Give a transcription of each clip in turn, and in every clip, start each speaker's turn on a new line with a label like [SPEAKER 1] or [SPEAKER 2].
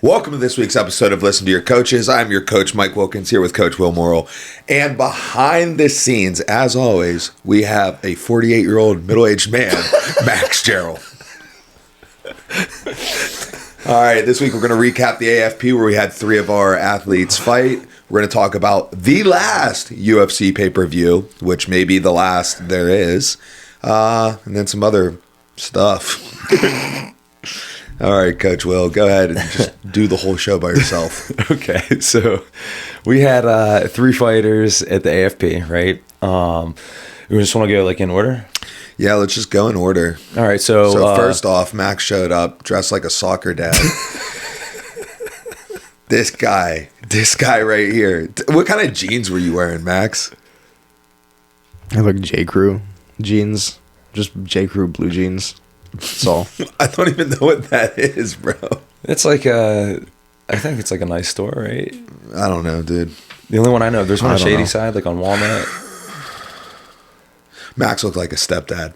[SPEAKER 1] Welcome to this week's episode of Listen to Your Coaches. I'm your coach, Mike Wilkins, here with Coach Will Morrill. And behind the scenes, as always, we have a 48-year-old middle-aged man, Max Gerald. All right, this week we're going to recap the AFP where we had three of our athletes fight. We're going to talk about the last UFC pay-per-view, which may be the last there is, and then some other stuff. All right, Coach Will, go ahead and just do the whole show by yourself.
[SPEAKER 2] Okay, so we had three fighters at the AFP, right? We just want to go like in order?
[SPEAKER 1] Yeah, let's just go in order.
[SPEAKER 2] All right, so
[SPEAKER 1] first off, Max showed up dressed like a soccer dad. This guy right here. What kind of jeans were you wearing, Max?
[SPEAKER 3] I look J. Crew jeans, just J. Crew blue jeans. That's all.
[SPEAKER 1] I don't even know what that is, bro.
[SPEAKER 2] It's like I think it's like a nice store, right?
[SPEAKER 1] I don't know, dude.
[SPEAKER 2] The only one I know, there's one on Shady Side, like on Walnut.
[SPEAKER 1] Max looked like a stepdad.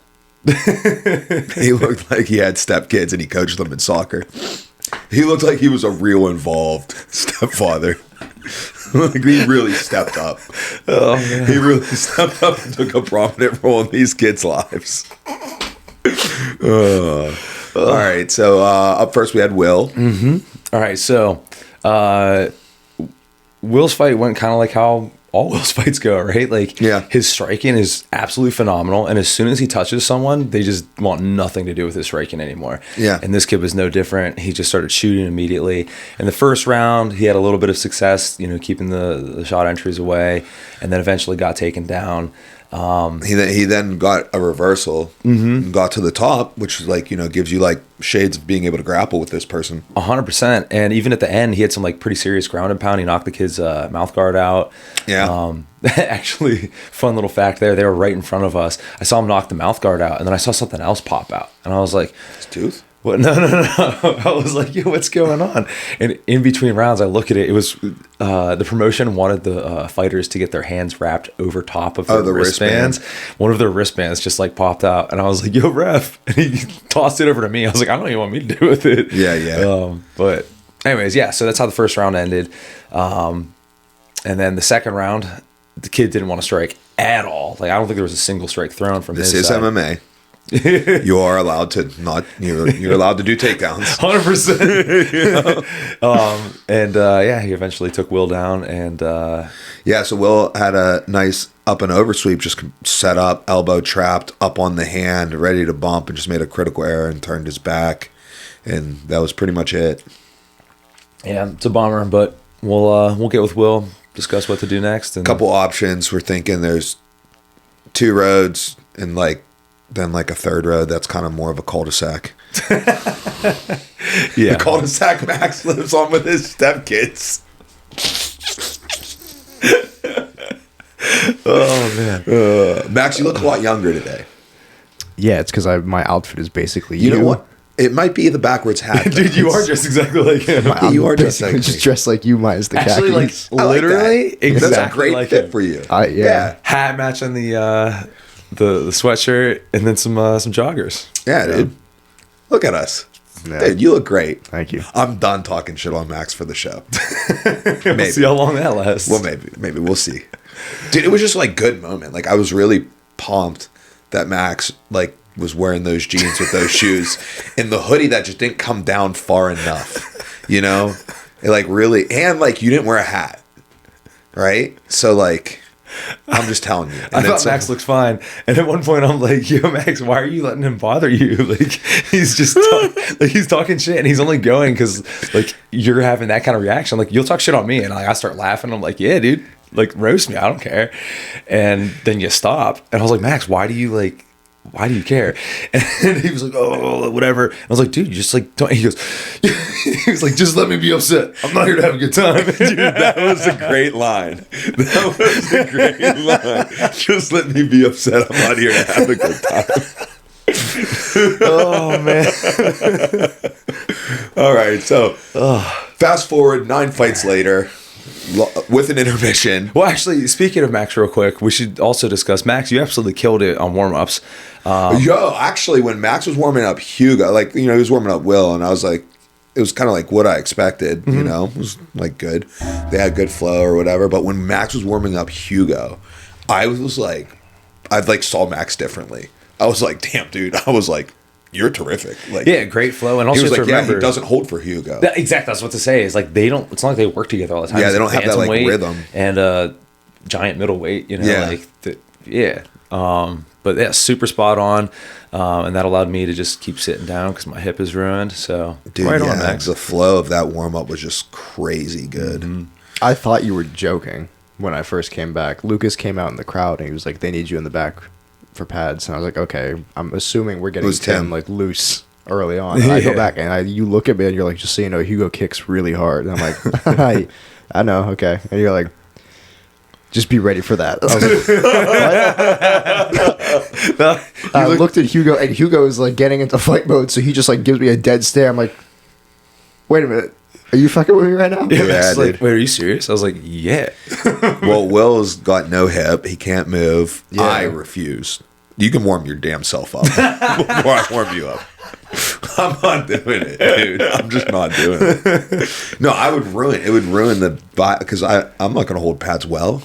[SPEAKER 1] He looked like he had stepkids and he coached them in soccer. He looked like he was a real involved stepfather. Like he really stepped up.
[SPEAKER 2] Oh, man.
[SPEAKER 1] He really stepped up and took a prominent role in these kids' lives. All right, so up first we had Will.
[SPEAKER 2] Mm-hmm. All right, so Will's fight went kind of like how all Will's fights go, right? Like,
[SPEAKER 1] yeah.
[SPEAKER 2] His striking is absolutely phenomenal, and as soon as he touches someone, they just want nothing to do with his striking anymore.
[SPEAKER 1] Yeah.
[SPEAKER 2] And this kid was no different. He just started shooting immediately. In the first round, he had a little bit of success, keeping the shot entries away, and then eventually got taken down.
[SPEAKER 1] He then got a reversal, and got to the top, which is like, gives you like shades of being able to grapple with this person.
[SPEAKER 2] 100%. And even at the end, he had some like pretty serious ground and pound. He knocked the kid's mouth guard out.
[SPEAKER 1] Yeah.
[SPEAKER 2] Actually, fun little fact there. They were right in front of us. I saw him knock the mouth guard out, and then I saw something else pop out. And I was like,
[SPEAKER 1] his tooth?
[SPEAKER 2] What? No. I was like, yo, what's going on? And in between rounds, I look at it. It was the promotion wanted the fighters to get their hands wrapped over top of their wristbands. One of their wristbands just like popped out. And I was like, yo, ref. And he tossed it over to me. I was like, I don't even want me to do with it.
[SPEAKER 1] Yeah.
[SPEAKER 2] But anyways, yeah. So that's how the first round ended. And then the second round, the kid didn't want to strike at all. Like, I don't think there was a single strike thrown from his side.
[SPEAKER 1] This is MMA. You are allowed to not. You're allowed to do takedowns.
[SPEAKER 2] 100%. He eventually took Will down, and
[SPEAKER 1] so Will had a nice up and over sweep, just set up, elbow trapped up on the hand, ready to bump, and just made a critical error and turned his back, and that was pretty much it.
[SPEAKER 2] Yeah, it's a bummer, but we'll get with Will, discuss what to do next. And
[SPEAKER 1] couple options. We're thinking there's two roads and then a third road that's kind of more of a cul-de-sac.
[SPEAKER 2] Yeah.
[SPEAKER 1] The cul-de-sac Max lives on with his stepkids.
[SPEAKER 2] Oh, man.
[SPEAKER 1] Max, you look a lot younger today.
[SPEAKER 3] Yeah, it's because my outfit is basically
[SPEAKER 1] You know what? It might be the backwards hat.
[SPEAKER 2] Dude, you are dressed exactly like him.
[SPEAKER 1] You are just
[SPEAKER 3] dressed like you minus the
[SPEAKER 2] Actually,
[SPEAKER 3] khakis.
[SPEAKER 2] literally,
[SPEAKER 1] that.
[SPEAKER 2] exactly.
[SPEAKER 1] That's a great
[SPEAKER 2] like
[SPEAKER 1] fit
[SPEAKER 2] him.
[SPEAKER 1] for you.
[SPEAKER 3] Yeah.
[SPEAKER 2] Hat matching the sweatshirt, and then some joggers.
[SPEAKER 1] Yeah, dude. Look at us.
[SPEAKER 3] Yeah.
[SPEAKER 1] Dude, you look great.
[SPEAKER 3] Thank you.
[SPEAKER 1] I'm done talking shit on Max for the show.
[SPEAKER 2] We'll see how long that lasts.
[SPEAKER 1] Well, maybe we'll see. Dude, it was just like good moment. Like I was really pumped that Max was wearing those jeans with those shoes and the hoodie that just didn't come down far enough. It really, and you didn't wear a hat, right? So I'm just telling you. And
[SPEAKER 2] I thought Max looked fine, and at one point I'm like, "Yo, Max, why are you letting him bother you? He's just he's talking shit, and he's only going because you're having that kind of reaction. You'll talk shit on me, and I start laughing. I'm like, yeah, dude, roast me, I don't care. And then you stop, and I was like, Max, why do you care? And he was like, oh, whatever. And I was like, dude, you just don't. He goes, he was like, just let me be upset. I'm not here to have a good time.
[SPEAKER 1] Dude, that was a great line. That was a great line. Just let me be upset. I'm not here to have a good time.
[SPEAKER 2] Oh, man.
[SPEAKER 1] All right, so fast forward 9 fights later. With an intermission.
[SPEAKER 2] Well, actually, speaking of Max real quick, we should also discuss Max. You absolutely killed it on warm-ups.
[SPEAKER 1] Actually, when Max was warming up Hugo, he was warming up Will, and I was like, it was kind of like what I expected. You know, it was like good. They had good flow or whatever. But when Max was warming up Hugo, I was like, I like saw Max differently. I was like, damn, dude. I was like, you're terrific. Like,
[SPEAKER 2] Yeah, great flow. And also
[SPEAKER 1] he was
[SPEAKER 2] just
[SPEAKER 1] like,
[SPEAKER 2] remember,
[SPEAKER 1] he doesn't hold for Hugo.
[SPEAKER 2] exactly. That's what to say is like they don't. It's not like they work together all the time.
[SPEAKER 1] Yeah,
[SPEAKER 2] It's
[SPEAKER 1] they don't have that, like,
[SPEAKER 2] bantamweight
[SPEAKER 1] rhythm.
[SPEAKER 2] and giant middleweight. You know,
[SPEAKER 1] Yeah.
[SPEAKER 2] like yeah. But yeah, super spot on, and that allowed me to just keep sitting down because my hip is ruined. So
[SPEAKER 1] Dude,
[SPEAKER 2] right
[SPEAKER 1] yeah,
[SPEAKER 2] on, Max.
[SPEAKER 1] the flow of that warm up was just crazy good.
[SPEAKER 3] I thought you were joking when I first came back. Lucas came out in the crowd and he was like, "They need you in the back for pads." And I was like, "Okay, I'm assuming we're getting
[SPEAKER 1] was Tim.
[SPEAKER 3] Tim like loose early on." And I go
[SPEAKER 2] Yeah.
[SPEAKER 3] back and you look at me and you're like, "Just so you know, Hugo kicks really hard." And I'm like, I know, okay. And you're like, "Just be ready for that." I was like, I looked at Hugo, and Hugo is like getting into fight mode, so he just like gives me a dead stare. I'm like, "Wait a minute, are you fucking with me right now?"
[SPEAKER 2] Yeah, Max is like,
[SPEAKER 1] dude.
[SPEAKER 2] wait, are you serious? I was like, yeah.
[SPEAKER 1] Well, Will's got no hip. He can't move.
[SPEAKER 3] Yeah.
[SPEAKER 1] I refuse. You can warm your damn self up before I warm you up. I'm not doing it, dude. I'm just not doing it. No, I would ruin it. Would ruin the because I'm not going to hold pads well.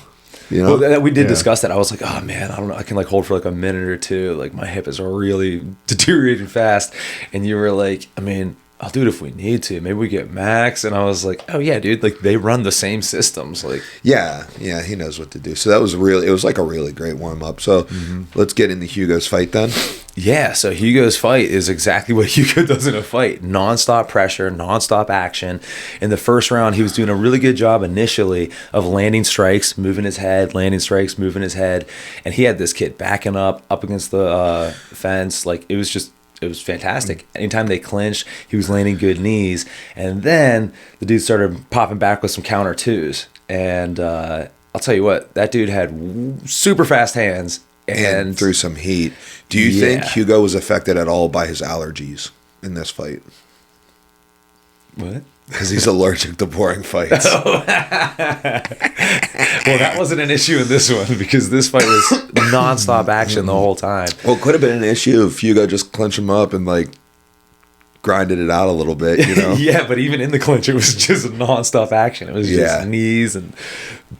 [SPEAKER 1] You know,
[SPEAKER 2] Well, we did
[SPEAKER 3] Yeah.
[SPEAKER 2] discuss that. I was like, oh man, I don't know. I can like hold for like a minute or two. Like my hip is really deteriorating fast. And you were like, I mean, I'll do it if we need to. Maybe we get Max. And I was like, oh yeah, dude. Like they run the same systems. Like
[SPEAKER 1] yeah, he knows what to do. So that was it was like a really great warm up. So let's get into Hugo's fight then.
[SPEAKER 2] yeah. So Hugo's fight is exactly what Hugo does in a fight: nonstop pressure, nonstop action. In the first round, he was doing a really good job initially of landing strikes, moving his head, landing strikes, moving his head, and he had this kid backing up against the fence. Like it was fantastic. Anytime they clinched, he was landing good knees. And then the dude started popping back with some counter twos. And I'll tell you what, that dude had super fast hands.
[SPEAKER 1] And through some heat. Do you think
[SPEAKER 2] Yeah.
[SPEAKER 1] Hugo was affected at all by his allergies in this fight?
[SPEAKER 2] What?
[SPEAKER 1] Because he's allergic to boring fights.
[SPEAKER 2] Well, that wasn't an issue in this one because this fight was nonstop action the whole time.
[SPEAKER 1] Well, it could have been an issue if Hugo just clinched him up and like grinded it out a little bit, you know?
[SPEAKER 2] Yeah, but even in the clinch, it was just nonstop action. It was just
[SPEAKER 1] Yeah.
[SPEAKER 2] knees and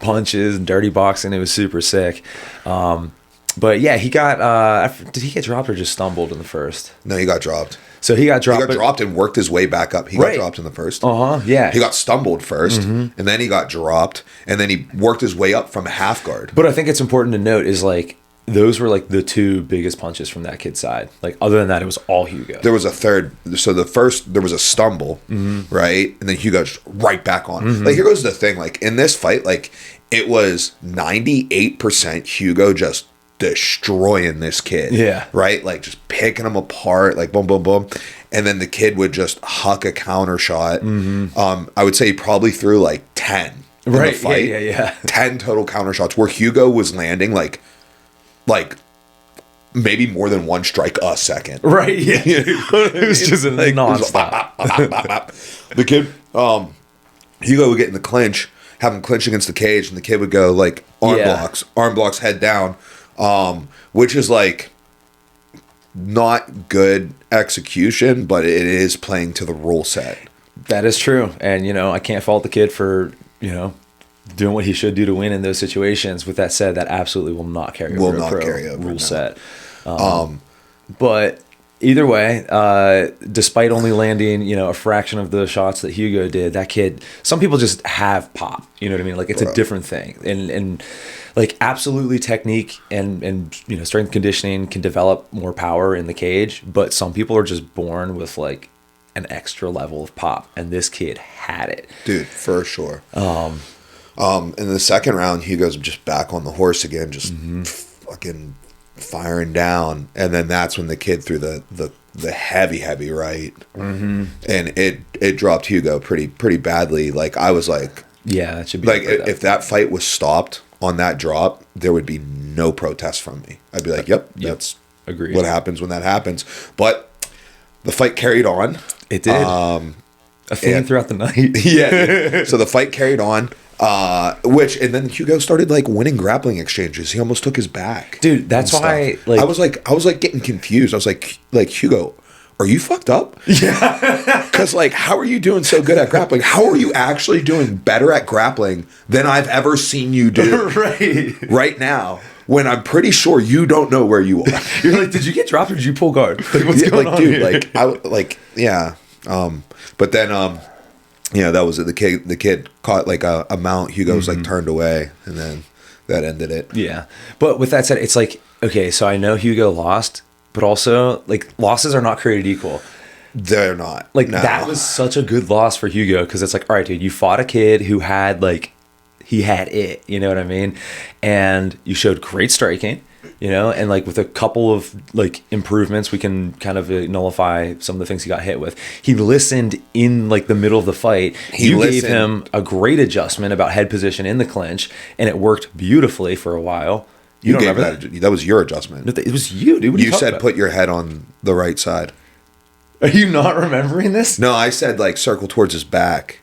[SPEAKER 2] punches and dirty boxing. It was super sick. But yeah, he got. Did he get dropped or just stumbled in the first?
[SPEAKER 1] No, he got dropped.
[SPEAKER 2] So he got
[SPEAKER 1] He
[SPEAKER 2] dropped.
[SPEAKER 1] got dropped and worked his way back up. He
[SPEAKER 2] Right.
[SPEAKER 1] got dropped in the first.
[SPEAKER 2] Yeah.
[SPEAKER 1] He got stumbled 1st, and then he got dropped, and then he worked his way up from a half guard.
[SPEAKER 2] But I think it's important to note is like those were like the two biggest punches from that kid's side. Like other than that, it was all Hugo.
[SPEAKER 1] There was a third. So the first, there was a stumble, right? And then Hugo just right back on. Like, here goes the thing. Like, in this fight, like, it was 98% Hugo just destroying this kid.
[SPEAKER 2] Yeah.
[SPEAKER 1] Right? Like, just picking him apart, like, boom, boom, boom. And then the kid would just huck a counter shot. I would say he probably threw like 10 in
[SPEAKER 2] Right,
[SPEAKER 1] the fight.
[SPEAKER 2] yeah.
[SPEAKER 1] 10 total counter shots where Hugo was landing like maybe more than one strike a second.
[SPEAKER 2] Right. Yeah. It was just a
[SPEAKER 1] Like,
[SPEAKER 2] nonstop.
[SPEAKER 1] The kid, Hugo would get in the clinch, have him clinch against the cage, and the kid would go like arm blocks, head down, which is like not good execution, but it is playing to the rule set.
[SPEAKER 2] That is true. And, you know, I can't fault the kid for, you know, doing what he should do to win in those situations. With that said, that absolutely will not carry over a pro rule
[SPEAKER 1] no.
[SPEAKER 2] set. But either way, despite only landing, you know, a fraction of the shots that Hugo did, that kid, some people just have pop. You know what I mean? Like, it's a different thing. And like, absolutely technique and, you know, strength conditioning can develop more power in the cage. But some people are just born with, like, an extra level of pop. And this kid had it.
[SPEAKER 1] Dude, for sure. In the second round, Hugo's just back on the horse again, just fucking firing down, and then that's when the kid threw the heavy right, and it dropped Hugo pretty badly. Like, I was like,
[SPEAKER 2] Yeah, that should be
[SPEAKER 1] like if that fight was stopped on that drop, there would be no protest from me. I'd be like, yep. That's
[SPEAKER 2] agreed.
[SPEAKER 1] what happens when that happens. But the fight carried on.
[SPEAKER 2] It did. A theme throughout the night.
[SPEAKER 1] Yeah. So the fight carried on. And then Hugo started like winning grappling exchanges. He almost took his back.
[SPEAKER 2] Dude, that's
[SPEAKER 1] and
[SPEAKER 2] why,
[SPEAKER 1] stuff.
[SPEAKER 2] like,
[SPEAKER 1] I was like getting confused. I was like Hugo, are you fucked up? Yeah. Because, like, how are you doing so good at grappling? How are you actually doing better at grappling than I've ever seen you do right now? When I'm pretty sure you don't know where you are.
[SPEAKER 2] You're like, did you get dropped or did you pull guard? Like, what's going on
[SPEAKER 1] dude,
[SPEAKER 2] here?
[SPEAKER 1] Yeah. But then, that was it. The kid caught like a mount. Hugo was like turned away, and then that ended it.
[SPEAKER 2] Yeah. But with that said, it's like, okay, so I know Hugo lost, but also, like, losses are not created equal.
[SPEAKER 1] They're not.
[SPEAKER 2] Like, that was such a good loss for Hugo, because it's like, all right, dude, you fought a kid who had, like, he had it, you know what I mean? And you showed great striking, and like with a couple of like improvements, we can kind of nullify some of the things he got hit with. He listened in like the middle of the fight. You gave him a great adjustment about head position in the clinch, and it worked beautifully for a while. You don't remember that?
[SPEAKER 1] That was your adjustment.
[SPEAKER 2] It was you, dude. What
[SPEAKER 1] you said about? Put your head on the right side.
[SPEAKER 2] Are you not remembering this?
[SPEAKER 1] No, I said like circle towards his back.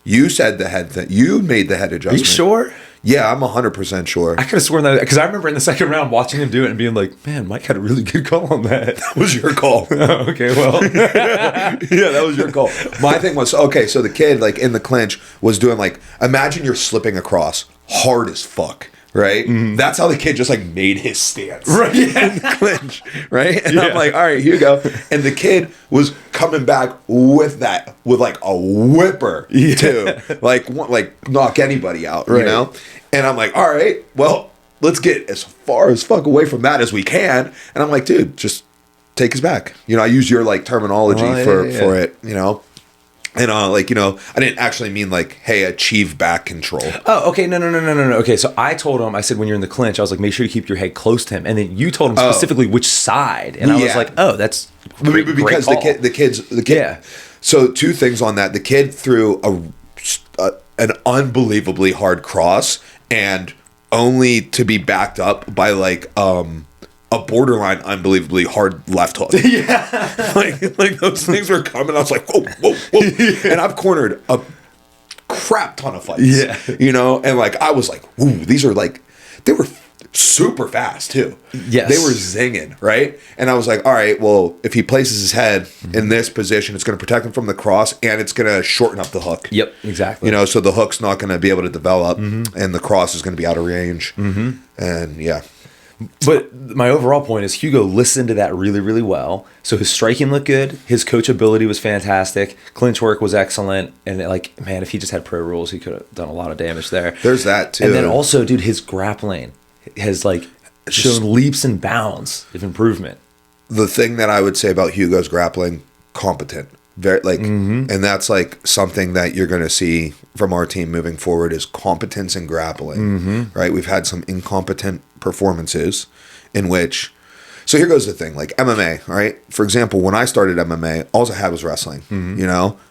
[SPEAKER 1] You said the head thing. You made the head adjustment.
[SPEAKER 2] Are you sure?
[SPEAKER 1] Yeah, I'm 100% sure.
[SPEAKER 2] I could have sworn that, because I remember in the second round watching him do it and being like, man, Mike had a really good call on that.
[SPEAKER 1] That was your call.
[SPEAKER 2] Oh, okay, well.
[SPEAKER 1] Yeah, that was your call. My thing was, okay, so the kid, like, in the clinch was doing, like, imagine you're slipping across hard as fuck. Right? Mm-hmm. That's how the kid just like made his stance.
[SPEAKER 2] Right. Yeah.
[SPEAKER 1] In the clinch. Right? And I'm like, all right, here you go. And the kid was coming back with like a whipper too. Like knock anybody out, you know? And I'm like, all right, well, let's get as far as fuck away from that as we can. And I'm like, dude, just take his back. I use your like terminology for it, And I didn't actually mean like, hey, achieve back control.
[SPEAKER 2] Oh, okay, no. Okay, so I told him, I said when you're in the clinch, I was like, make sure you keep your head close to him, and then you told him specifically which side, and I was like, oh, that's great,
[SPEAKER 1] because
[SPEAKER 2] great
[SPEAKER 1] the kid. Yeah. So 2 things on that: the kid threw an unbelievably hard cross, and only to be backed up by like a borderline unbelievably hard left hook. Yeah. like those things were coming. I was like, whoa. And I've cornered a crap ton of fights.
[SPEAKER 2] Yeah.
[SPEAKER 1] And like I was like, ooh, these are like, they were super fast too.
[SPEAKER 2] Yes.
[SPEAKER 1] They were zinging, right? And I was like, all right, well, if he places his head in this position, it's going to protect him from the cross, and it's going to shorten up the hook.
[SPEAKER 2] Yep, exactly.
[SPEAKER 1] So the hook's not going to be able to develop, and the cross is going to be out of range. And yeah.
[SPEAKER 2] But my overall point is Hugo listened to that really, really well. So his striking looked good. His coachability was fantastic. Clinch work was excellent. And like, man, if he just had pro rules, he could have done a lot of damage there.
[SPEAKER 1] There's that too.
[SPEAKER 2] And then also, dude, his grappling has like shown leaps and bounds of improvement.
[SPEAKER 1] The thing that I would say about Hugo's grappling, competent. Very like, and that's like something that you're going to see from our team moving forward is competence in grappling, right? We've had some incompetent performances in which, so here goes the thing, like MMA, right? For example, when I started MMA, all I had was wrestling,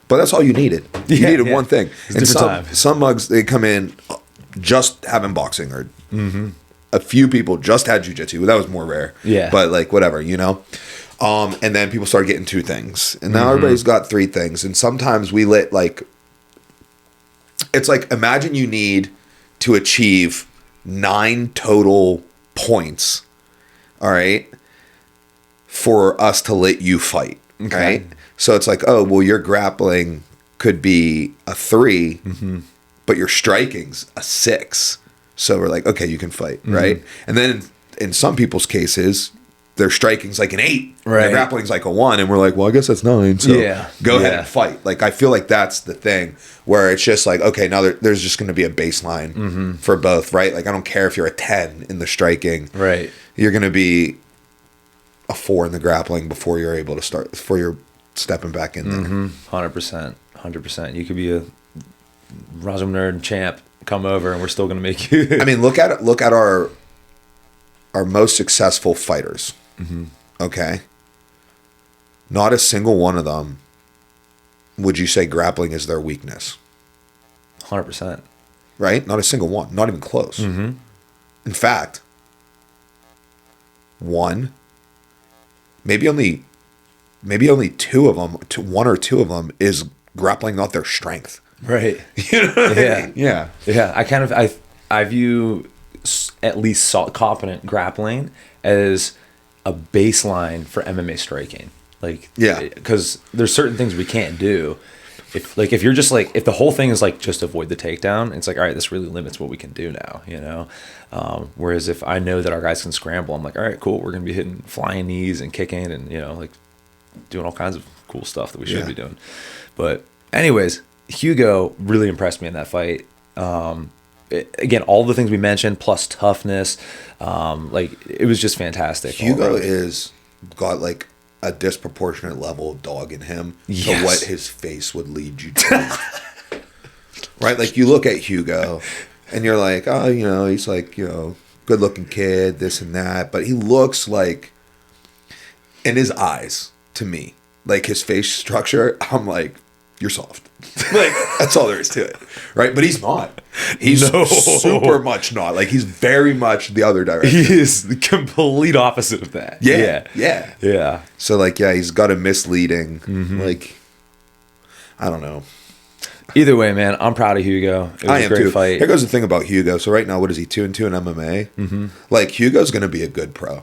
[SPEAKER 1] but that's all you needed. You needed one thing. And some mugs, they come in just having boxing, or a few people just had jiu-jitsu. That was more rare. Yeah. But like whatever, and then people started getting 2 things. And now everybody's got 3 things. And sometimes we let like, it's like, imagine you need to achieve 9 total points, all right, for us to let you fight, right? So it's like, oh, well, your grappling could be a 3, but your striking's a 6. So we're like, okay, you can fight, right? And then in some people's cases, their striking's like an 8, right? Their grappling's like a 1, and we're like, well, I guess that's 9. So go ahead and fight. Like, I feel like that's the thing where it's just like, okay, now there's just going to be a baseline for both, right? Like, I don't care if you're a 10 in the striking, right? You're going to be a 4 in the grappling before you're able to start, before you're stepping back in there.
[SPEAKER 2] 100%. You could be a Rosum Nerd champ, come over, and we're still going to make you.
[SPEAKER 1] I mean, look at our most successful fighters. Okay. Not a single one of them would you say grappling is their weakness.
[SPEAKER 2] 100%.
[SPEAKER 1] Right? Not a single one. Not even close. In fact, one, maybe only 2 of them, 1 or 2 of them is grappling not their strength.
[SPEAKER 2] Right.
[SPEAKER 1] You know what I mean?
[SPEAKER 2] Yeah. I view at least competent grappling as a baseline for MMA striking. Like,
[SPEAKER 1] Yeah.
[SPEAKER 2] because there's certain things we can't do. If you're just like, if the whole thing is like just avoid the takedown, it's like, all right, this really limits what we can do now, you know? Whereas if I know that our guys can scramble, I'm like, all right, cool, we're going to be hitting flying knees and kicking and, you know, like doing all kinds of cool stuff that we should be doing. But anyways, Hugo really impressed me in that fight. Again, all the things we mentioned, plus toughness, like it was just fantastic.
[SPEAKER 1] Hugo is got like a disproportionate level of dog in him to what his face would lead you to. Right? Like you look at Hugo and you're like, oh, you know, he's like, you know, good looking kid, this and that. But he looks like, in his eyes, to me, like his face structure, I'm like, you're soft. Like, that's all there is to it. Right? But he's not. He's super much not. Like, he's very much the other direction.
[SPEAKER 2] He is the complete opposite of that. Yeah.
[SPEAKER 1] So, like, yeah, he's got a misleading, like, I don't know.
[SPEAKER 2] Either way, man, I'm proud of Hugo. It was a great fight.
[SPEAKER 1] Here goes the thing about Hugo. So right now, what is he, 2-2 in MMA? Mm-hmm. Like, Hugo's going to be a good pro.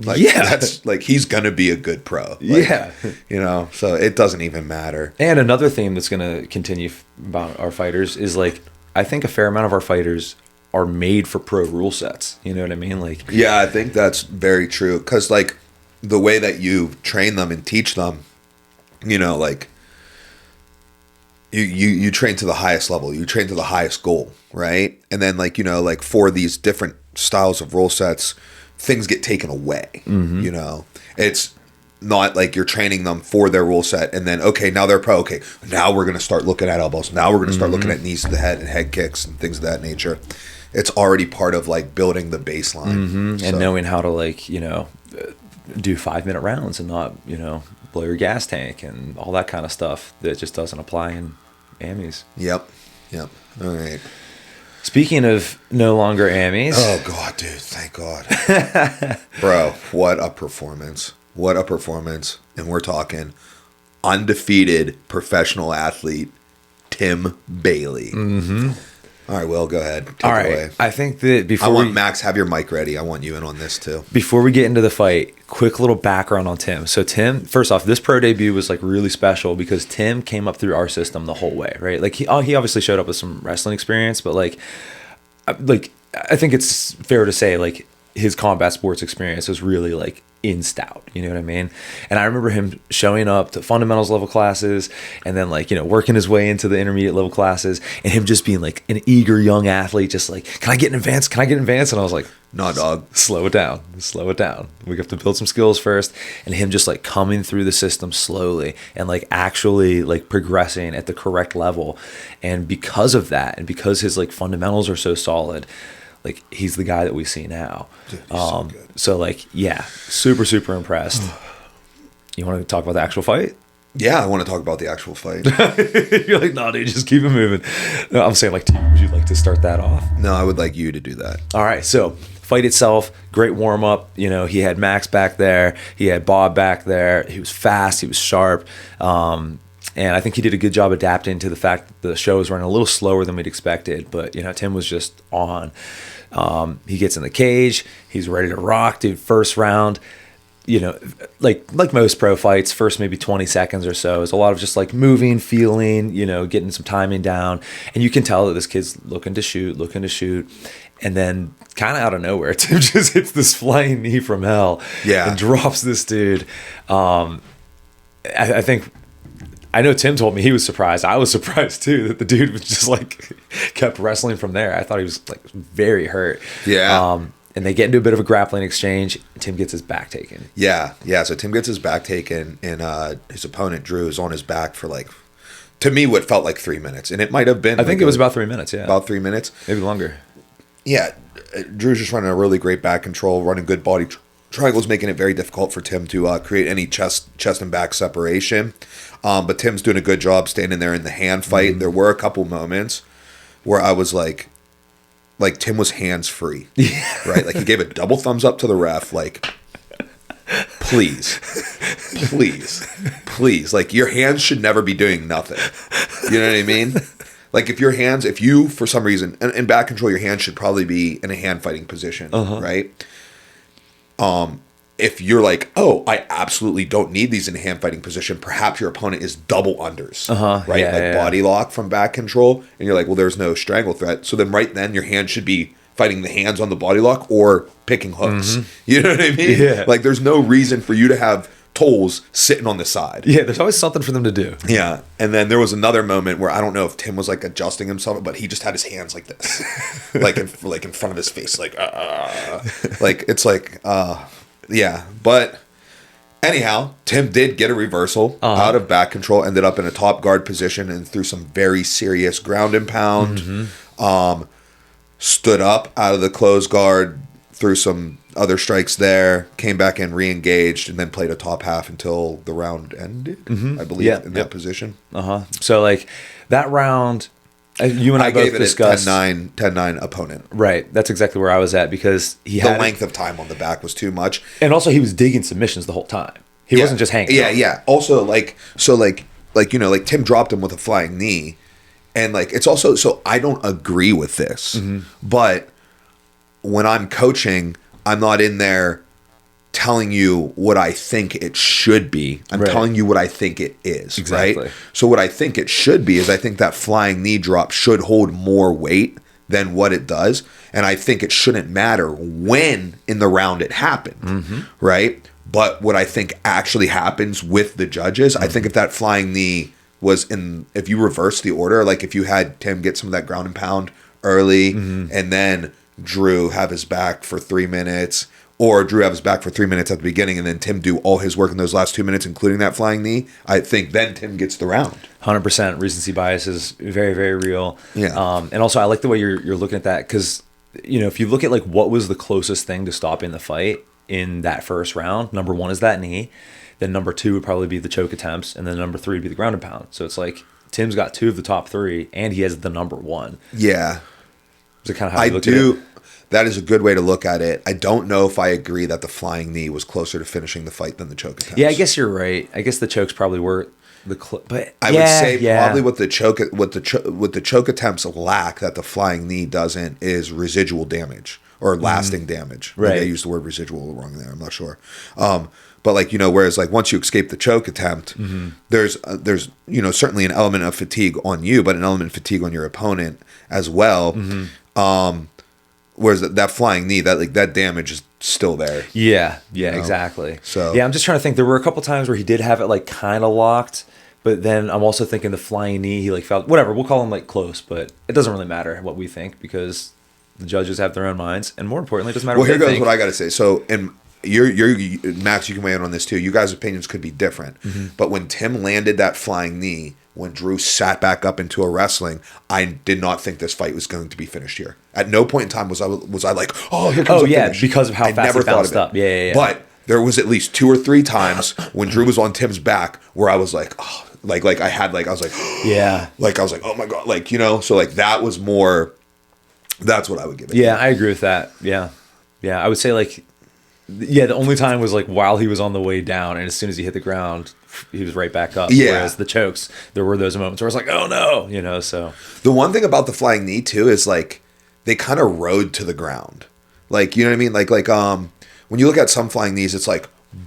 [SPEAKER 1] Like, that's like, he's going to be a good pro. Like, you know, so it doesn't even matter.
[SPEAKER 2] And another theme that's going to continue about our fighters is like, I think a fair amount of our fighters are made for pro rule sets. You know what I mean? Like,
[SPEAKER 1] yeah, I think that's very true. Because, like, the way that you train them and teach them, you know, like, you train to the highest level, you train to the highest goal, right? And then, like, you know, like for these different styles of rule sets, things get taken away. You know, it's not like you're training them for their rule set and then, okay, now they're pro. Okay, now we're going to start looking at elbows. Now we're going to start looking at knees to the head and head kicks and things of that nature. It's already part of like building the baseline.
[SPEAKER 2] And knowing how to, like, you know, do 5-minute rounds and not, you know, blow your gas tank and all that kind of stuff that just doesn't apply in AMIs.
[SPEAKER 1] Yep. All right.
[SPEAKER 2] Speaking of no longer AMIs.
[SPEAKER 1] Oh, God, dude. Thank God. Bro, what a performance. What a performance. And we're talking undefeated professional athlete, Tim Bailey. All right, Will, go ahead. Take it away.
[SPEAKER 2] I think that
[SPEAKER 1] Max, have your mic ready. I want you in on this too.
[SPEAKER 2] Before we get into the fight, quick little background on Tim. So Tim, first off, this pro debut was like really special because Tim came up through our system the whole way, right? Like he obviously showed up with some wrestling experience, but like I think it's fair to say like his combat sports experience was really like in Stout, you know what I mean? And I remember him showing up to fundamentals level classes and then like, you know, working his way into the intermediate level classes and him just being like an eager young athlete, just like, can I get in advance? And I was like,
[SPEAKER 1] no, dog,
[SPEAKER 2] slow it down. We have to build some skills first. And him just like coming through the system slowly and like actually like progressing at the correct level. And because of that, and because his like fundamentals are so solid, like he's the guy that we see now.
[SPEAKER 1] Dude, so good.
[SPEAKER 2] So like, yeah, super impressed. You want to talk about the actual fight?
[SPEAKER 1] Yeah, I want to talk about the actual fight.
[SPEAKER 2] You're like, no, dude, just keep it moving. No, I'm saying like, would you like to start that off?
[SPEAKER 1] No, I would like you to do that.
[SPEAKER 2] All right, so fight itself, great warm up. You know, he had Max back there, he had Bob back there. He was fast, he was sharp. And I think he did a good job adapting to the fact that the show was running a little slower than we'd expected. But, you know, Tim was just on. He gets in the cage. He's ready to rock, dude. First round, you know, like most pro fights, first maybe 20 seconds or so is a lot of just like moving, feeling, you know, getting some timing down. And you can tell that this kid's looking to shoot. And then kind of out of nowhere, Tim just hits this flying knee from hell and drops this dude. I think... I know Tim told me he was surprised. I was surprised too that the dude was just like kept wrestling from there. I thought he was like very hurt.
[SPEAKER 1] Yeah.
[SPEAKER 2] And they get into a bit of a grappling exchange. Tim gets his back taken.
[SPEAKER 1] Yeah. So Tim gets his back taken, and his opponent Drew is on his back for like, to me, what felt like 3 minutes, and it might have been.
[SPEAKER 2] I think it was about 3 minutes. Yeah,
[SPEAKER 1] about 3 minutes,
[SPEAKER 2] maybe longer.
[SPEAKER 1] Yeah, Drew's just running a really great back control, running good body triangles, making it very difficult for Tim to create any chest and back separation. But Tim's doing a good job standing there in the hand fight. There were a couple moments where I was like Tim was hands free, right? Like he gave a double thumbs up to the ref, like, please, like your hands should never be doing nothing. You know what I mean? Like if you for some reason in back control, your hands should probably be in a hand fighting position, right? if you're like, oh, I absolutely don't need these in a hand fighting position, perhaps your opponent is double unders, right?
[SPEAKER 2] Yeah,
[SPEAKER 1] body lock from back control. And you're like, well, there's no strangle threat. So then right then your hand should be fighting the hands on the body lock or picking hooks. You know what I mean?
[SPEAKER 2] Yeah.
[SPEAKER 1] Like there's no reason for you to have toes sitting on the side.
[SPEAKER 2] Yeah, there's always something for them to do.
[SPEAKER 1] Yeah. And then there was another moment where I don't know if Tim was like adjusting himself, but he just had his hands like this, like in front of his face, like it's like, yeah. But anyhow, Tim did get a reversal out of back control, ended up in a top guard position and threw some very serious ground and pound. Stood up out of the closed guard, threw some other strikes there, came back in, re-engaged, and then played a top half until the round ended, I believe, in that position.
[SPEAKER 2] So, like, that round, you and I both
[SPEAKER 1] gave it
[SPEAKER 2] discussed...
[SPEAKER 1] a 10-9 opponent.
[SPEAKER 2] Right. That's exactly where I was at, because he had...
[SPEAKER 1] The length of time on the back was too much.
[SPEAKER 2] And also, he was digging submissions the whole time. He wasn't just hanging.
[SPEAKER 1] Yeah. Also, Tim dropped him with a flying knee. And, it's also... So, I don't agree with this. But when I'm coaching... I'm not in there telling you what I think it should be. I'm telling you what I think it is.
[SPEAKER 2] Exactly.
[SPEAKER 1] Right? So what I think it should be is I think that flying knee drop should hold more weight than what it does. And I think it shouldn't matter when in the round it happened. Right? But what I think actually happens with the judges, I think if that flying knee was if you reverse the order, like if you had Tim get some of that ground and pound early and then Drew have his back for 3 minutes, or Drew have his back for 3 minutes at the beginning, and then Tim do all his work in those last 2 minutes, including that flying knee, I think then Tim gets the round.
[SPEAKER 2] 100%. Recency bias is very, very real.
[SPEAKER 1] Yeah.
[SPEAKER 2] And also, I like the way you're looking at that, because, if you look at, what was the closest thing to stopping the fight in that first round, number one is that knee, then number two would probably be the choke attempts, and then number three would be the ground and pound. So it's like, Tim's got two of the top three, and he has the number one.
[SPEAKER 1] Yeah.
[SPEAKER 2] Is it kind of how you look at it?
[SPEAKER 1] That is a good way to look at it. I don't know if I agree that the flying knee was closer to finishing the fight than the choke attempts.
[SPEAKER 2] Yeah, I guess you're right. I guess the chokes probably were but
[SPEAKER 1] I would say probably what the choke attempts lack that the flying knee doesn't is residual damage or lasting damage.
[SPEAKER 2] Right.
[SPEAKER 1] Maybe I used the word residual wrong there. I'm not sure. But whereas once you escape the choke attempt, there's certainly an element of fatigue on you, but an element of fatigue on your opponent as well. Whereas that flying knee, that damage is still there.
[SPEAKER 2] Yeah, exactly.
[SPEAKER 1] So
[SPEAKER 2] yeah, I'm just trying to think. There were a couple times where he did have it kind of locked, but then I'm also thinking the flying knee, he felt whatever. We'll call him close, but it doesn't really matter what we think because the judges have their own minds, and more importantly, it doesn't matter.
[SPEAKER 1] Well, here goes what I got to say. So, and you're Max, you can weigh in on this too. You guys' opinions could be different, but when Tim landed that flying knee, when Drew sat back up into a wrestling, I did not think this fight was going to be finished here. At no point in time was I like, oh, here comes a finish.
[SPEAKER 2] Because of how fast he bounced up. Yeah.
[SPEAKER 1] But there was at least 2 or 3 times when Drew was on Tim's back where I was like, oh, I was like, yeah, I was like, oh my god, so that was more. That's what I would give it.
[SPEAKER 2] Yeah, I agree with that. Yeah, I would say the only time was while he was on the way down, and as soon as he hit the ground, he was right back up.
[SPEAKER 1] Yeah.
[SPEAKER 2] Whereas the chokes, there were those moments where I was like, oh no, so.
[SPEAKER 1] The one thing about the flying knee too is they kind of rode to the ground. You know what I mean? When you look at some flying knees, it's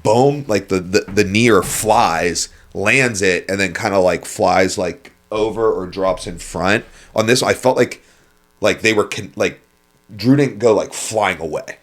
[SPEAKER 1] boom, the knee or flies, lands it, and then kind of flies over or drops in front. On this, I felt like they were Drew didn't go flying away.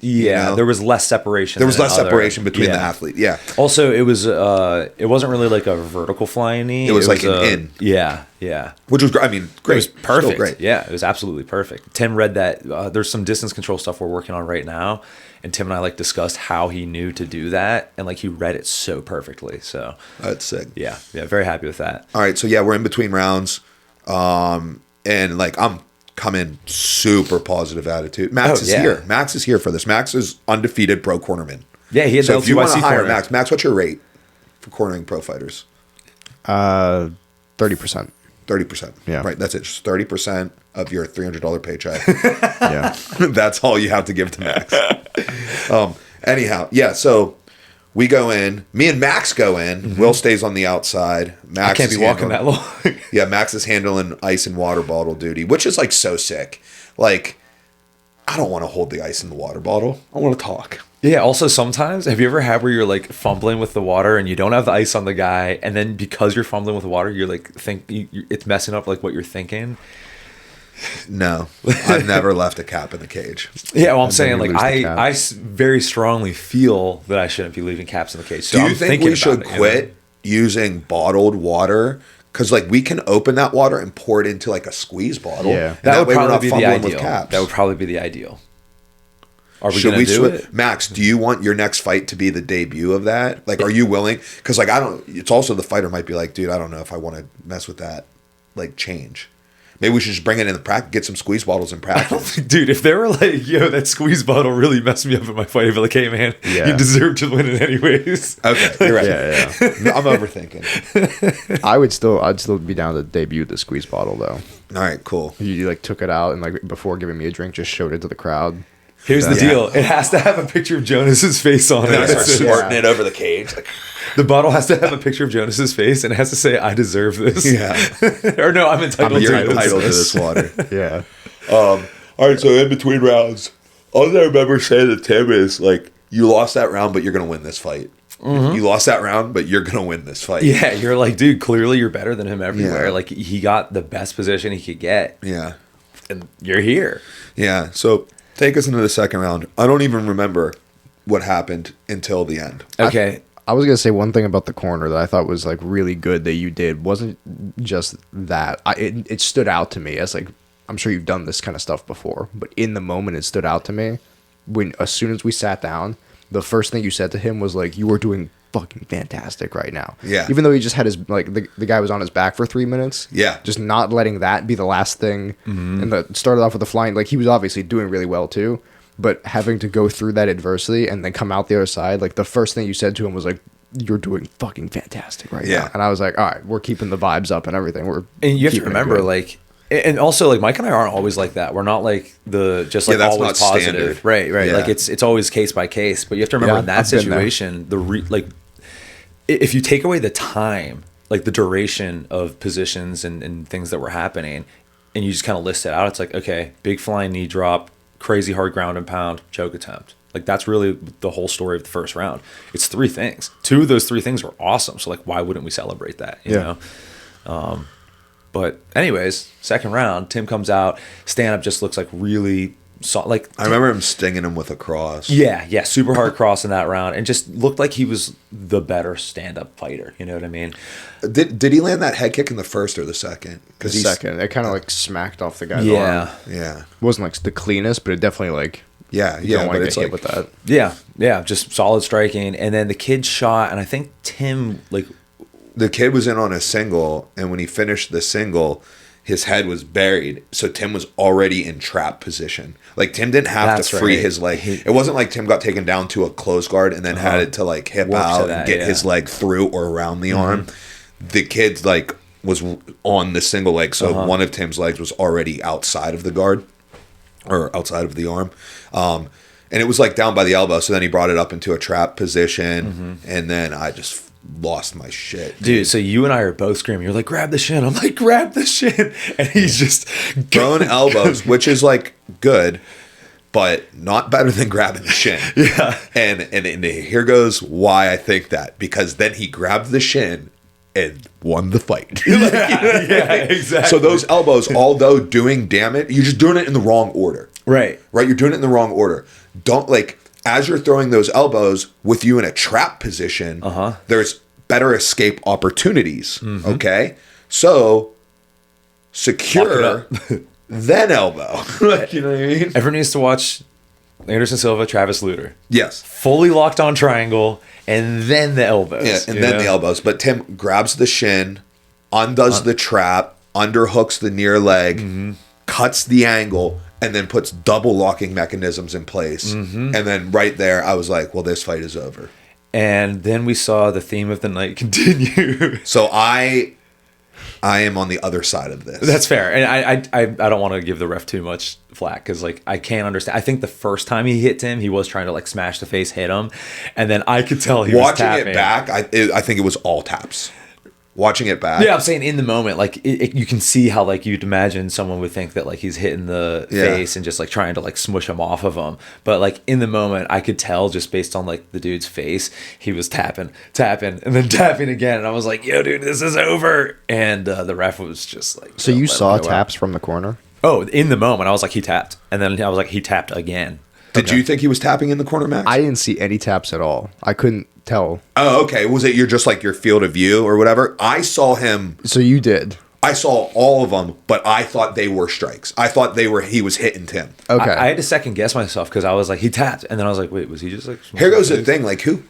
[SPEAKER 2] Yeah, there was less separation.
[SPEAKER 1] There was less separation between the athlete. Yeah.
[SPEAKER 2] Also, it was it wasn't really a vertical flying knee.
[SPEAKER 1] It was an in.
[SPEAKER 2] Yeah.
[SPEAKER 1] Which was great. I mean, great.
[SPEAKER 2] It was perfect.
[SPEAKER 1] Still great.
[SPEAKER 2] Yeah, it was absolutely perfect. Tim read that. There's some distance control stuff we're working on right now, and Tim and I discussed how he knew to do that, and he read it so perfectly. So
[SPEAKER 1] that's sick.
[SPEAKER 2] Yeah, very happy with that.
[SPEAKER 1] All right, so yeah, we're in between rounds, and I'm coming super positive atttude. Max is here. Max is here for this. Max is undefeated pro cornerman.
[SPEAKER 2] Yeah, he had
[SPEAKER 1] so
[SPEAKER 2] the
[SPEAKER 1] if you want to hire
[SPEAKER 2] corner.
[SPEAKER 1] Max, what's your rate for cornering pro fighters?
[SPEAKER 3] 30%.
[SPEAKER 1] 30%.
[SPEAKER 3] Yeah.
[SPEAKER 1] Right. That's it. Just 30% of your $300 paycheck.
[SPEAKER 3] Yeah.
[SPEAKER 1] That's all you have to give to Max. Anyhow, yeah. So we go in. Me and Max go in. Will stays on the outside. Max
[SPEAKER 2] I can't be walking that long.
[SPEAKER 1] Yeah, Max is handling ice and water bottle duty, which is so sick. I don't want to hold the ice in the water bottle. I want to talk.
[SPEAKER 2] Yeah. Also, sometimes, have you ever had where you're like fumbling with the water and you don't have the ice on the guy, and then because you're fumbling with the water, you're like it's messing up like what you're thinking.
[SPEAKER 1] No, I've never left a cap in the cage.
[SPEAKER 2] Yeah, well, I'm saying
[SPEAKER 3] you
[SPEAKER 2] like
[SPEAKER 3] lose the cap.
[SPEAKER 2] very strongly feel that I shouldn't be leaving caps in the cage. So
[SPEAKER 1] Do you
[SPEAKER 2] I'm
[SPEAKER 1] think
[SPEAKER 2] thinking
[SPEAKER 1] we
[SPEAKER 2] about
[SPEAKER 1] should
[SPEAKER 2] it, you know?
[SPEAKER 1] quit using bottled water? Because like we can open that water and pour it into like a squeeze bottle.
[SPEAKER 3] Yeah.
[SPEAKER 1] and
[SPEAKER 2] That would
[SPEAKER 1] way we're
[SPEAKER 2] probably
[SPEAKER 1] not
[SPEAKER 2] be the
[SPEAKER 1] fumbling with
[SPEAKER 2] ideal.
[SPEAKER 1] caps.
[SPEAKER 2] That would probably be the ideal. Are we
[SPEAKER 1] Should
[SPEAKER 2] going to do
[SPEAKER 1] switch?
[SPEAKER 2] it?
[SPEAKER 1] Max, do you want your next fight to be the debut of that? Like, are you willing? Because like I don't. It's also the fighter might be like, dude, I don't know if I want to mess with that. Like change. Maybe we should just bring it in the practice, get some squeeze bottles in practice.
[SPEAKER 2] Dude, if they were like, yo, that squeeze bottle really messed me up in my fight, I'd be like, hey, man,
[SPEAKER 3] Yeah.
[SPEAKER 2] you deserve to win it anyways.
[SPEAKER 1] Okay, you're right.
[SPEAKER 3] Yeah,
[SPEAKER 1] No, I'm overthinking.
[SPEAKER 3] I'd still be down to debut the squeeze bottle though.
[SPEAKER 1] All right, cool.
[SPEAKER 3] You like took it out and like before giving me a drink, just showed it to the crowd.
[SPEAKER 2] Here's the
[SPEAKER 1] Yeah.
[SPEAKER 2] deal. It has to have a picture of Jonas's face on
[SPEAKER 1] And then I
[SPEAKER 2] it.
[SPEAKER 1] start
[SPEAKER 2] It says-
[SPEAKER 1] squirting it over the cage. Like,
[SPEAKER 2] The bottle has to have a picture of Jonas's face and it has to say, I deserve this.
[SPEAKER 1] yeah,
[SPEAKER 2] Or no, I'm entitled
[SPEAKER 1] you're
[SPEAKER 2] to
[SPEAKER 1] entitled to
[SPEAKER 2] this.
[SPEAKER 1] this water.
[SPEAKER 3] Yeah.
[SPEAKER 1] All right, so in between rounds, all I remember saying to Tim is like, "You lost that round, but you're gonna win this fight. You lost that round, but you're gonna win this fight."
[SPEAKER 2] Yeah, you're like, dude, clearly you're better than him everywhere.
[SPEAKER 1] Yeah.
[SPEAKER 2] Like, he got the best position he could get,
[SPEAKER 1] yeah,
[SPEAKER 2] and you're here.
[SPEAKER 1] yeah. So take us into the second round. I don't even remember what happened until the end.
[SPEAKER 2] Okay.
[SPEAKER 3] I was gonna say one thing about the corner that I thought was like really good that you did wasn't just that. It stood out to me as like I'm sure you've done this kind of stuff before, but in the moment it stood out to me when as soon as we sat down, the first thing you said to him was like, "You are doing fucking fantastic right now."
[SPEAKER 1] Yeah.
[SPEAKER 3] Even though he just had his like the guy was on his back for 3 minutes.
[SPEAKER 1] Yeah.
[SPEAKER 3] Just not letting that be the last thing, and started off with the flying. Like he was obviously doing really well too. But having to go through that adversity and then come out the other side, like the first thing you said to him was like, "You're doing fucking fantastic right
[SPEAKER 1] Yeah.
[SPEAKER 3] now." And I was like, "All right, we're keeping the vibes up and everything."
[SPEAKER 2] And you have to
[SPEAKER 3] keeping it
[SPEAKER 2] remember,
[SPEAKER 3] good.
[SPEAKER 2] like, and also like Mike and I aren't always like that. We're not like just like
[SPEAKER 1] Yeah, that's
[SPEAKER 2] always
[SPEAKER 1] not
[SPEAKER 2] positive,
[SPEAKER 1] standard.
[SPEAKER 2] right?
[SPEAKER 1] Yeah.
[SPEAKER 2] Like it's always case by case. But you have to remember
[SPEAKER 3] Yeah,
[SPEAKER 2] in that
[SPEAKER 3] I've been there.
[SPEAKER 2] situation, if you take away the time, like the duration of positions and things that were happening, and you just kind of list it out, it's like, okay, big flying knee drop, crazy hard ground and pound, choke attempt. Like that's really the whole story of the first round. It's 3 things. 2 of those 3 things were awesome. So like, why wouldn't we celebrate that? You
[SPEAKER 3] Yeah.
[SPEAKER 2] know. But anyways, second round, Tim comes out. Stand up just looks like really like
[SPEAKER 1] I remember him stinging him with a cross.
[SPEAKER 2] yeah, super hard cross in that round, and just looked like he was the better stand up fighter. You know what I mean?
[SPEAKER 1] Did he land that head kick in the first or the second?
[SPEAKER 3] the second, it kind of like smacked off the guy's
[SPEAKER 2] Yeah.
[SPEAKER 3] arm.
[SPEAKER 1] Yeah,
[SPEAKER 3] It wasn't like the cleanest, but it definitely like
[SPEAKER 1] yeah,
[SPEAKER 3] you
[SPEAKER 1] yeah.
[SPEAKER 3] don't want
[SPEAKER 1] But
[SPEAKER 3] to
[SPEAKER 1] it's
[SPEAKER 3] get hit
[SPEAKER 1] like
[SPEAKER 3] with that.
[SPEAKER 2] Yeah, just solid striking, and then the kid shot, and I think Tim like
[SPEAKER 1] the kid was in on a single, and when he finished the single, his head was buried. So Tim was already in trap position. Like Tim didn't have
[SPEAKER 2] That's
[SPEAKER 1] to free
[SPEAKER 2] right.
[SPEAKER 1] his leg. It wasn't like Tim got taken down to a close guard and then had it to like hip
[SPEAKER 2] Work to
[SPEAKER 1] out
[SPEAKER 2] that,
[SPEAKER 1] and get
[SPEAKER 2] yeah.
[SPEAKER 1] his leg through or around the arm. The kid like was on the single leg, so one of Tim's legs was already outside of the guard or outside of the arm. And it was like down by the elbow. So then he brought it up into a trap position, and then I just lost my shit.
[SPEAKER 2] dude. So you and I are both screaming. You're like, grab the shin. I'm like, grab the shin, and he's just
[SPEAKER 1] Throwing elbows, which is like good, but not better than grabbing the shin.
[SPEAKER 2] Yeah.
[SPEAKER 1] And here goes why I think that, because then he grabbed the shin and won the fight.
[SPEAKER 2] yeah, exactly.
[SPEAKER 1] So those elbows, although doing damage, you're just doing it in the wrong order.
[SPEAKER 2] right.
[SPEAKER 1] Right? You're doing it in the wrong order. Don't like as you're throwing those elbows with you in a trap position, there's better escape opportunities. Okay? So secure then elbow. Like, you know what I mean?
[SPEAKER 2] Everyone needs to watch Anderson Silva, Travis Luter.
[SPEAKER 1] Yes.
[SPEAKER 2] Fully locked on triangle, and then the elbows.
[SPEAKER 1] Yeah, and
[SPEAKER 2] you
[SPEAKER 1] then
[SPEAKER 2] know?
[SPEAKER 1] the elbows. But Tim grabs the shin, undoes the trap, underhooks the near leg, cuts the angle, and then puts double locking mechanisms in place. And then right there, I was like, well, this fight is over.
[SPEAKER 2] And then we saw the theme of the night continue.
[SPEAKER 1] So I am on the other side of this.
[SPEAKER 2] That's fair, and I don't want to give the ref too much flack because like I can't understand. I think the first time he hit Tim, he was trying to like smash the face, hit him, and then I could tell he was
[SPEAKER 1] Watching
[SPEAKER 2] tapping.
[SPEAKER 1] it back, I think it was all taps. watching it back.
[SPEAKER 2] Yeah, I'm saying in the moment, like you can see how like you'd imagine someone would think that like he's hitting the face and just like trying to like smush him off of him. But like in the moment, I could tell just based on like the dude's face, he was tapping, and then tapping again. And I was like, yo, dude, this is over. And the ref was just like,
[SPEAKER 3] So you saw taps from the corner?
[SPEAKER 2] Oh, in the moment, I was like, he tapped. And then I was like, he tapped again.
[SPEAKER 1] Did you think he was tapping in the corner, Max?
[SPEAKER 3] I didn't see any taps at all. I couldn't tell.
[SPEAKER 1] Oh, okay. Was it your field of view or whatever? I saw him.
[SPEAKER 3] So you did.
[SPEAKER 1] I saw all of them, but I thought they were strikes. I thought he was hitting Tim.
[SPEAKER 3] Okay.
[SPEAKER 2] I had to second guess myself because I was like, he tapped. And then I was like, wait, was he just like...
[SPEAKER 1] Here goes the thing. Like, who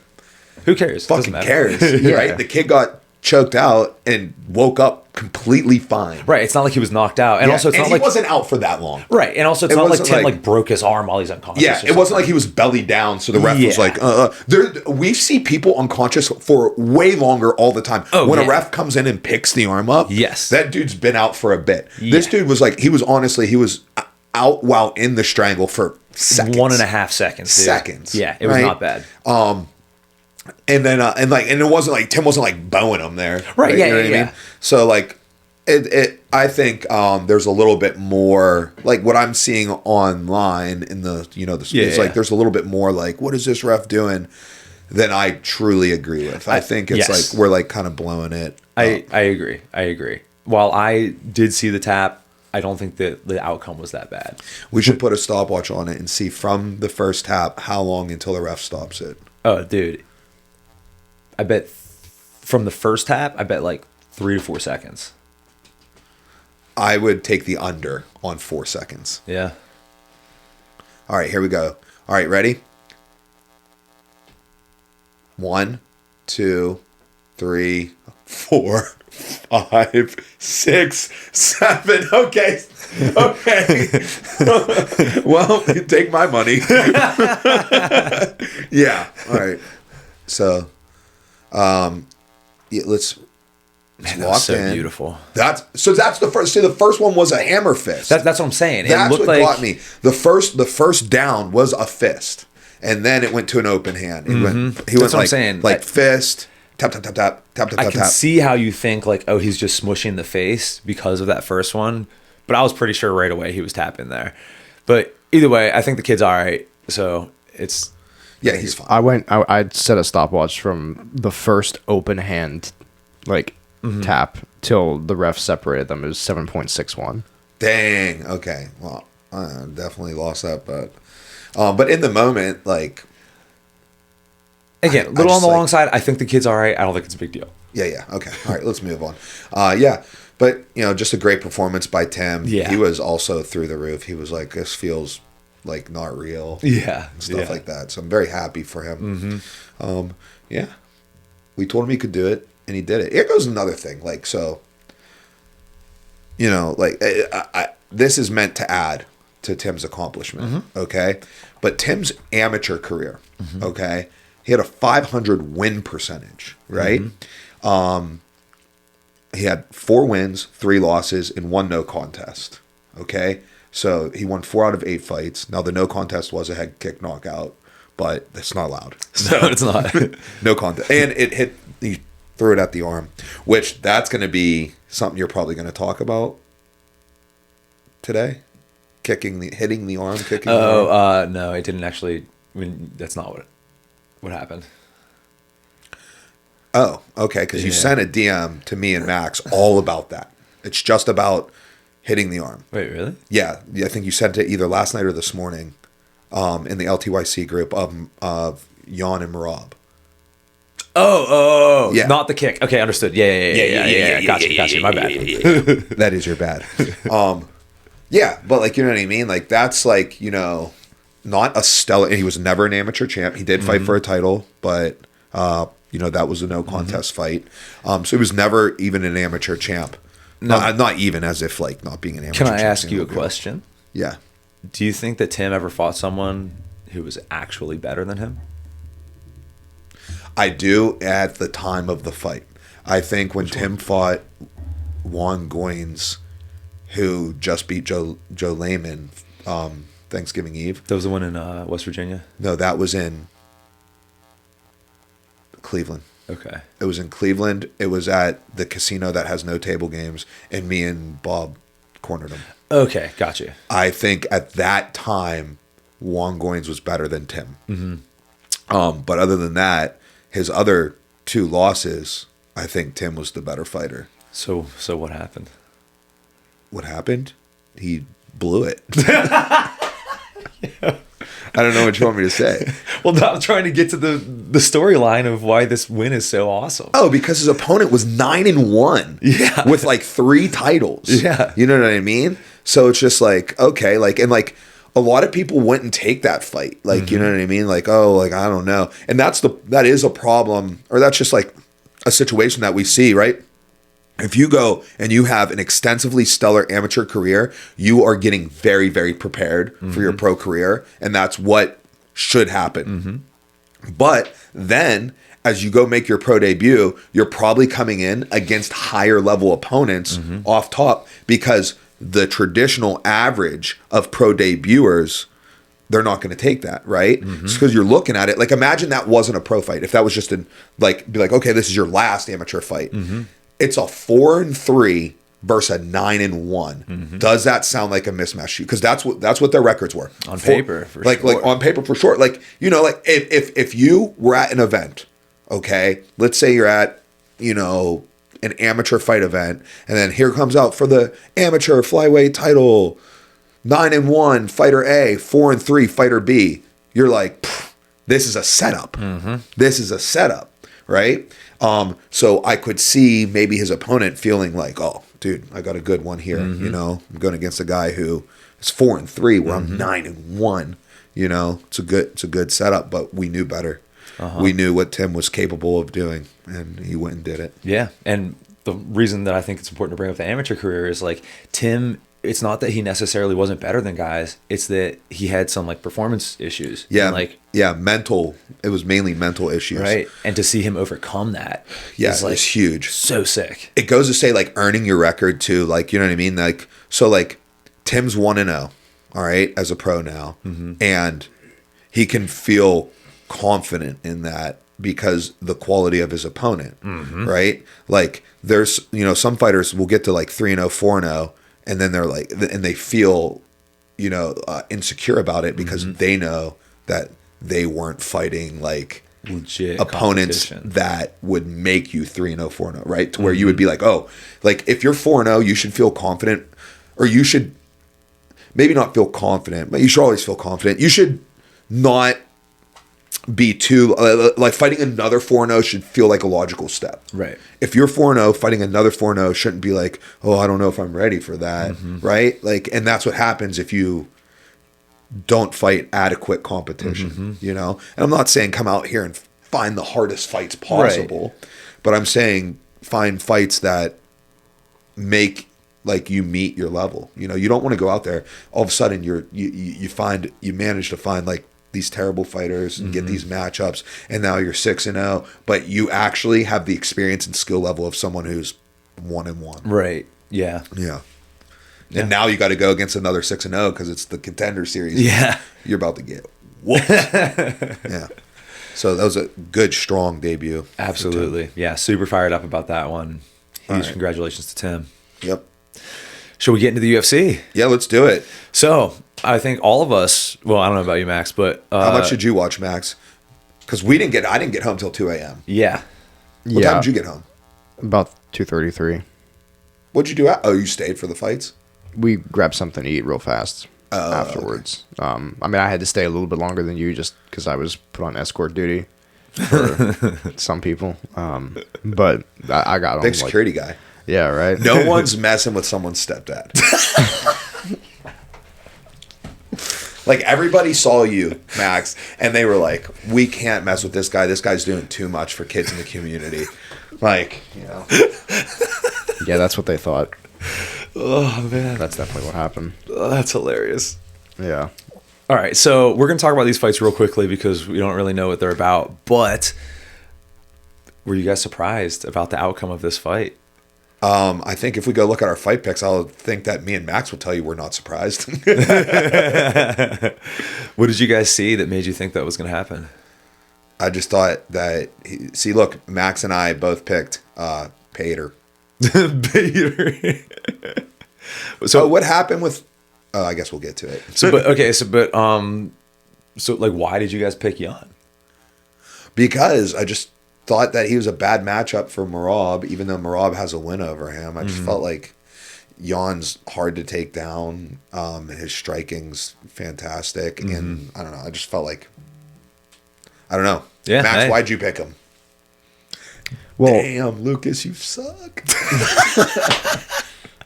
[SPEAKER 2] cares?
[SPEAKER 1] fucking
[SPEAKER 2] Doesn't
[SPEAKER 1] cares?
[SPEAKER 3] Yeah.
[SPEAKER 1] Right? The kid got choked out and woke up completely fine.
[SPEAKER 2] Right. It's not like he was knocked out. And also, it's
[SPEAKER 1] and
[SPEAKER 2] not
[SPEAKER 1] he
[SPEAKER 2] like...
[SPEAKER 1] wasn't out for that long.
[SPEAKER 2] Right. And also, it's
[SPEAKER 1] It
[SPEAKER 2] not like
[SPEAKER 1] wasn't
[SPEAKER 2] Tim
[SPEAKER 1] like-
[SPEAKER 2] like broke his arm while he's unconscious.
[SPEAKER 1] Yeah, it wasn't like he was belly down, so the ref was
[SPEAKER 2] Yeah.
[SPEAKER 1] like, we see people unconscious for way longer all the time.
[SPEAKER 2] Oh,
[SPEAKER 1] when
[SPEAKER 2] yeah.
[SPEAKER 1] a ref comes in and picks the arm up,
[SPEAKER 2] Yes.
[SPEAKER 1] that dude's been out for a bit. This
[SPEAKER 2] Yeah.
[SPEAKER 1] dude was like, he was out while in the strangle for seconds.
[SPEAKER 2] 1.5 seconds. Dude.
[SPEAKER 1] Seconds.
[SPEAKER 2] Yeah, it was
[SPEAKER 1] right?
[SPEAKER 2] not bad.
[SPEAKER 1] And then, and it wasn't like, Tim wasn't like bowing him there.
[SPEAKER 2] Right, yeah,
[SPEAKER 1] You know
[SPEAKER 2] yeah,
[SPEAKER 1] what I mean? So like, I think there's a little bit more like what I'm seeing online in the it's like there's a little bit more like what is this ref doing than I truly agree with. I think it's
[SPEAKER 2] yes.
[SPEAKER 1] like we're like kind of blowing it.
[SPEAKER 2] I agree. While I did see the tap, I don't think that the outcome was that bad.
[SPEAKER 1] We should put a stopwatch on it and see from the first tap how long until the ref stops it.
[SPEAKER 2] Oh, dude. I bet from the first tap, I bet like 3 to 4 seconds.
[SPEAKER 1] I would take the under on 4 seconds.
[SPEAKER 2] Yeah.
[SPEAKER 1] All right, here we go. All right, ready? 1, 2, 3, 4, 5, 6, 7. Okay. Well, you take my money. Yeah. All right. So, let's
[SPEAKER 2] Man, that
[SPEAKER 1] lock
[SPEAKER 2] was so
[SPEAKER 1] in.
[SPEAKER 2] beautiful.
[SPEAKER 1] That's the first. See, the first one was a hammer fist.
[SPEAKER 2] That's what I'm saying. It
[SPEAKER 1] That's
[SPEAKER 2] looked
[SPEAKER 1] what
[SPEAKER 2] like
[SPEAKER 1] got me. The first down was a fist, and then it went to an open hand. He went
[SPEAKER 2] That's what I'm
[SPEAKER 1] like
[SPEAKER 2] saying.
[SPEAKER 1] like fist, tap tap tap tap tap tap
[SPEAKER 2] I
[SPEAKER 1] tap
[SPEAKER 2] can
[SPEAKER 1] tap.
[SPEAKER 2] see how you think like, oh, he's just smushing the face because of that first one. But I was pretty sure right away he was tapping there. But either way, I think the kid's all right. So it's
[SPEAKER 1] Yeah, he's fine.
[SPEAKER 3] I set a stopwatch from the first open hand, like tap till the ref separated them. It was 7.61.
[SPEAKER 1] Dang. Okay. Well, I definitely lost that, but in the moment, like,
[SPEAKER 2] again, a little
[SPEAKER 1] just,
[SPEAKER 2] on the
[SPEAKER 1] like-
[SPEAKER 2] long side. I think the kid's all right. I don't think it's a big deal.
[SPEAKER 1] yeah. Okay. All right. Let's move on. Yeah. But just a great performance by Tim.
[SPEAKER 2] Yeah.
[SPEAKER 1] He was also through the roof. He was like, this feels like not real.
[SPEAKER 2] Yeah.
[SPEAKER 1] Stuff like that. So I'm very happy for him. Yeah, we told him he could do it, and he did it. Here goes another thing. Like, so, like this is meant to add to Tim's accomplishment. Okay, but Tim's amateur career. Okay, he had a 500 win percentage. Right. He had 4 wins, 3 losses, and 1 no contest. Okay. So he won 4 out of 8 fights. Now the no contest was a head kick knockout, but that's not allowed.
[SPEAKER 2] No, it's not.
[SPEAKER 1] No contest. And he threw it at the arm, which that's going to be something you're probably going to talk about today. Hitting the arm.
[SPEAKER 2] No, it didn't actually. I mean, that's not what happened.
[SPEAKER 1] Oh, okay. Because you sent a DM to me and Max all about that. It's just about hitting the arm.
[SPEAKER 2] Wait, really?
[SPEAKER 1] Yeah, I think you sent it either last night or this morning in the LTYC group of Jan and Marab.
[SPEAKER 2] Oh,
[SPEAKER 1] Yeah.
[SPEAKER 2] not the kick. Okay, understood. Yeah. Gotcha. My bad.
[SPEAKER 1] That is your bad. Yeah, but like, you know what I mean? Like, that's like, not a stellar, and he was never an amateur champ. He did fight for a title, but, that was a no contest fight. So he was never even an amateur champ. No, not even as if like not being an amateur
[SPEAKER 2] Can I
[SPEAKER 1] champ.
[SPEAKER 2] ask you a question?
[SPEAKER 1] Yeah.
[SPEAKER 2] Do you think that Tim ever fought someone who was actually better than him?
[SPEAKER 1] I do at the time of the fight. I think when Tim fought Juan Goins, who just beat Joe Layman Thanksgiving Eve.
[SPEAKER 2] That was the one in West Virginia?
[SPEAKER 1] No, that was in Cleveland.
[SPEAKER 2] Okay.
[SPEAKER 1] It was in Cleveland. It was at the casino that has no table games, and me and Bob cornered him.
[SPEAKER 2] Okay, gotcha.
[SPEAKER 1] I think at that time, Juan Goins was better than Tim. But other than that, his other 2 losses, I think Tim was the better fighter.
[SPEAKER 2] So what happened?
[SPEAKER 1] What happened? He blew it. I don't know what you want me to say.
[SPEAKER 2] Well, now I'm trying to get to the storyline of why this win is so awesome.
[SPEAKER 1] Oh, because his opponent was 9-1.
[SPEAKER 2] Yeah.
[SPEAKER 1] With like 3 titles.
[SPEAKER 2] Yeah.
[SPEAKER 1] You know what I mean? So it's just like, okay, like, and like a lot of people wouldn't take that fight. Like, you know what I mean? Like, oh, like, I don't know. And that is a problem, or that's just like a situation that we see, right? If you go and you have an extensively stellar amateur career, you are getting very, very prepared for your pro career. And that's what should happen. But then as you go make your pro debut, you're probably coming in against higher level opponents off top, because the traditional average of pro debuters, they're not going to take that, right? Just because you're looking at it. Like, imagine that wasn't a pro fight. If that was just be like, okay, this is your last amateur fight. It's a 4-3 versus a 9-1. Does that sound like a mismatch to you? Because that's what their records were
[SPEAKER 2] on paper, for
[SPEAKER 1] like
[SPEAKER 2] sure.
[SPEAKER 1] Like on paper for sure. Like, you know, like if you were at an event, okay, let's say you're at, you know, an amateur fight event, and then here comes out for the amateur flyweight title, 9-1 fighter A, 4-3 fighter B. You're like, this is a setup. This is a setup, right? So I could see maybe his opponent feeling like, oh, dude, I got a good one here. You know, I'm going against a guy who is 4-3, where I'm 9-1. You know, it's a good setup, but we knew better. We knew what Tim was capable of doing, and he went and did it.
[SPEAKER 2] Yeah, and the reason that I think it's important to bring up the amateur career is like Tim. It's not that he necessarily wasn't better than guys. It's that he had some like performance issues.
[SPEAKER 1] Yeah,
[SPEAKER 2] and,
[SPEAKER 1] mental. It was mainly mental issues,
[SPEAKER 2] right? And to see him overcome that,
[SPEAKER 1] is like huge.
[SPEAKER 2] So sick.
[SPEAKER 1] It goes to say like earning your record too. Like, you know what I mean? Like, so like Tim's 1-0, all right, as a pro now, and he can feel confident in that because the quality of his opponent, right? Like, there's, you know, some fighters will get to like 3-0, 4-0. And then they're like, and they feel, you know, insecure about it because they know that they weren't fighting like
[SPEAKER 2] legit
[SPEAKER 1] opponents that would make you 3-0, 4-0, right? To where you would be like, oh, like if you're 4-0, you should feel confident, or you should maybe not feel confident, but you should always feel confident. You should not be too like fighting another 4-0 should feel like a logical step.
[SPEAKER 2] Right.
[SPEAKER 1] If you're 4-0, fighting another 4-0 shouldn't be like, oh, I don't know if I'm ready for that. Right? Like, and that's what happens if you don't fight adequate competition, you know? And I'm not saying come out here and find the hardest fights possible, but I'm saying find fights that make like you meet your level. You know, you don't want to go out there all of a sudden you manage to find like these terrible fighters and get these matchups, and now you're 6-0, but you actually have the experience and skill level of someone who's 1-1.
[SPEAKER 2] Right. Yeah.
[SPEAKER 1] Yeah. And now you got to go against another 6-0 because it's the Contender Series.
[SPEAKER 2] Yeah.
[SPEAKER 1] You're about to get whooped. Yeah. So that was a good, strong debut.
[SPEAKER 2] Absolutely. Yeah. Super fired up about that one. Huge congratulations to Tim.
[SPEAKER 1] Yep.
[SPEAKER 2] Should we get into the UFC?
[SPEAKER 1] Yeah, let's do it.
[SPEAKER 2] So I think all of us, well, I don't know about you, Max, but
[SPEAKER 1] how much did you watch, Max? Because I didn't get home till 2 a.m.
[SPEAKER 2] Yeah.
[SPEAKER 1] What time did you get home?
[SPEAKER 3] About 2:33.
[SPEAKER 1] What'd you do? Oh, you stayed for the fights?
[SPEAKER 3] We grabbed something to eat real fast afterwards. Okay. I mean, I had to stay a little bit longer than you just because I was put on escort duty for some people. But I got home.
[SPEAKER 1] Big security guy.
[SPEAKER 3] Yeah, right.
[SPEAKER 1] No one's messing with someone's stepdad. Like, everybody saw you, Max, and they were like, we can't mess with this guy. This guy's doing too much for kids in the community. Like, you know.
[SPEAKER 3] Yeah, that's what they thought.
[SPEAKER 2] Oh, man.
[SPEAKER 3] That's definitely what happened.
[SPEAKER 2] Oh, that's hilarious.
[SPEAKER 3] Yeah.
[SPEAKER 2] All right, so we're going to talk about these fights real quickly because we don't really know what they're about. But were you guys surprised about the outcome of this fight?
[SPEAKER 1] I think if we go look at our fight picks, I'll think that me and Max will tell you we're not surprised.
[SPEAKER 2] What did you guys see that made you think that was going to happen?
[SPEAKER 1] I just thought that see, look, Max and I both picked Pater.
[SPEAKER 2] Bader.
[SPEAKER 1] So what happened with? I guess we'll get to it.
[SPEAKER 2] So like, why did you guys pick Jan?
[SPEAKER 1] Because I just thought that he was a bad matchup for Merab, even though Merab has a win over him. I just felt like Jan's hard to take down. His striking's fantastic, and I don't know. I just felt like I don't know.
[SPEAKER 2] Yeah,
[SPEAKER 1] Max,
[SPEAKER 2] hey.
[SPEAKER 1] why'd you pick him?
[SPEAKER 3] Well,
[SPEAKER 1] Damn, Lucas, you suck.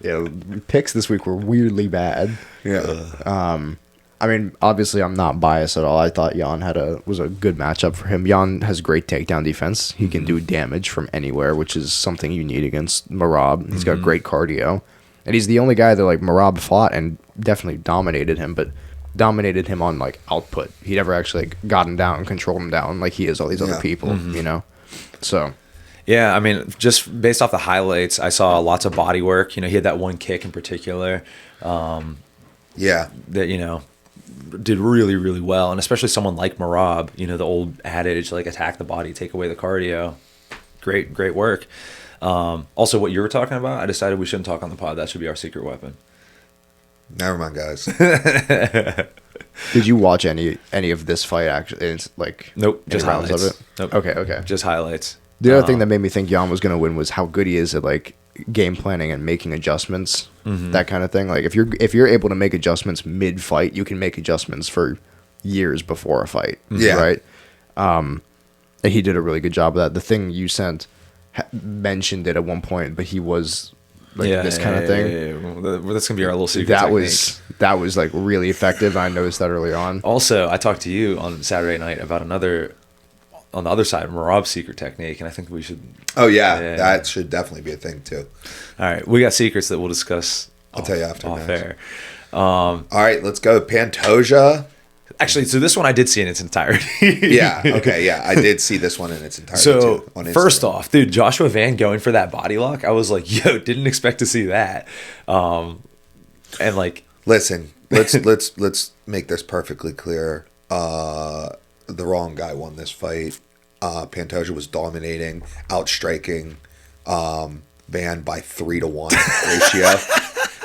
[SPEAKER 3] yeah, picks this week were weirdly bad.
[SPEAKER 1] Yeah.
[SPEAKER 3] I mean, obviously, I'm not biased at all. I thought Jan was a good matchup for him. Jan has great takedown defense. He can do damage from anywhere, which is something you need against Merab. He's got great cardio, and he's the only guy that like Merab fought and definitely dominated him, but dominated him on like output. He never actually like got him down, controlled him down like he is all these other people, you know. So.
[SPEAKER 2] Yeah, I mean, just based off the highlights, I saw lots of body work. You know, he had that one kick in particular.
[SPEAKER 1] Yeah.
[SPEAKER 2] That, you know, did really, really well. And especially someone like Merab, you know, the old adage, like attack the body, take away the cardio. Great work. Also, what you were talking about, I decided we shouldn't talk on the pod. That should be our secret weapon.
[SPEAKER 1] Never mind, guys.
[SPEAKER 3] Did you watch any of this fight actually? It's like
[SPEAKER 2] Nope,
[SPEAKER 3] any
[SPEAKER 2] just
[SPEAKER 3] rounds
[SPEAKER 2] highlights.
[SPEAKER 3] of it?
[SPEAKER 2] Nope.
[SPEAKER 3] Okay.
[SPEAKER 2] Just highlights.
[SPEAKER 3] The other thing that made me think Jan was going to win was how good he is at like game planning and making adjustments, that kind of thing. Like if you're able to make adjustments mid fight, you can make adjustments for years before a fight.
[SPEAKER 1] Yeah.
[SPEAKER 3] Right. And he did a really good job of that. The thing you sent mentioned it at one point, but he was like this kind of thing.
[SPEAKER 2] Yeah. Well, that's gonna be our little secret.
[SPEAKER 3] That
[SPEAKER 2] technique.
[SPEAKER 3] was like really effective. I noticed that early on.
[SPEAKER 2] Also, I talked to you on Saturday night about another. On the other side, Merab's secret technique, and I think we should.
[SPEAKER 1] Oh yeah, that should definitely be a thing too.
[SPEAKER 2] All right, we got secrets that we'll discuss.
[SPEAKER 1] I'll tell you after.
[SPEAKER 2] Off
[SPEAKER 1] Max.
[SPEAKER 2] air.
[SPEAKER 1] All right, let's go. Pantoja.
[SPEAKER 2] Actually, so this one I did see in its entirety.
[SPEAKER 1] Yeah. Okay. Yeah, I did see this one in its entirety.
[SPEAKER 2] So
[SPEAKER 1] too, on Instagram.
[SPEAKER 2] first off, dude, Joshua Van going for that body lock, I was like, yo, didn't expect to see that. And like,
[SPEAKER 1] listen, let's make this perfectly clear. The wrong guy won this fight. Pantoja was dominating, outstriking Van by 3-1 ratio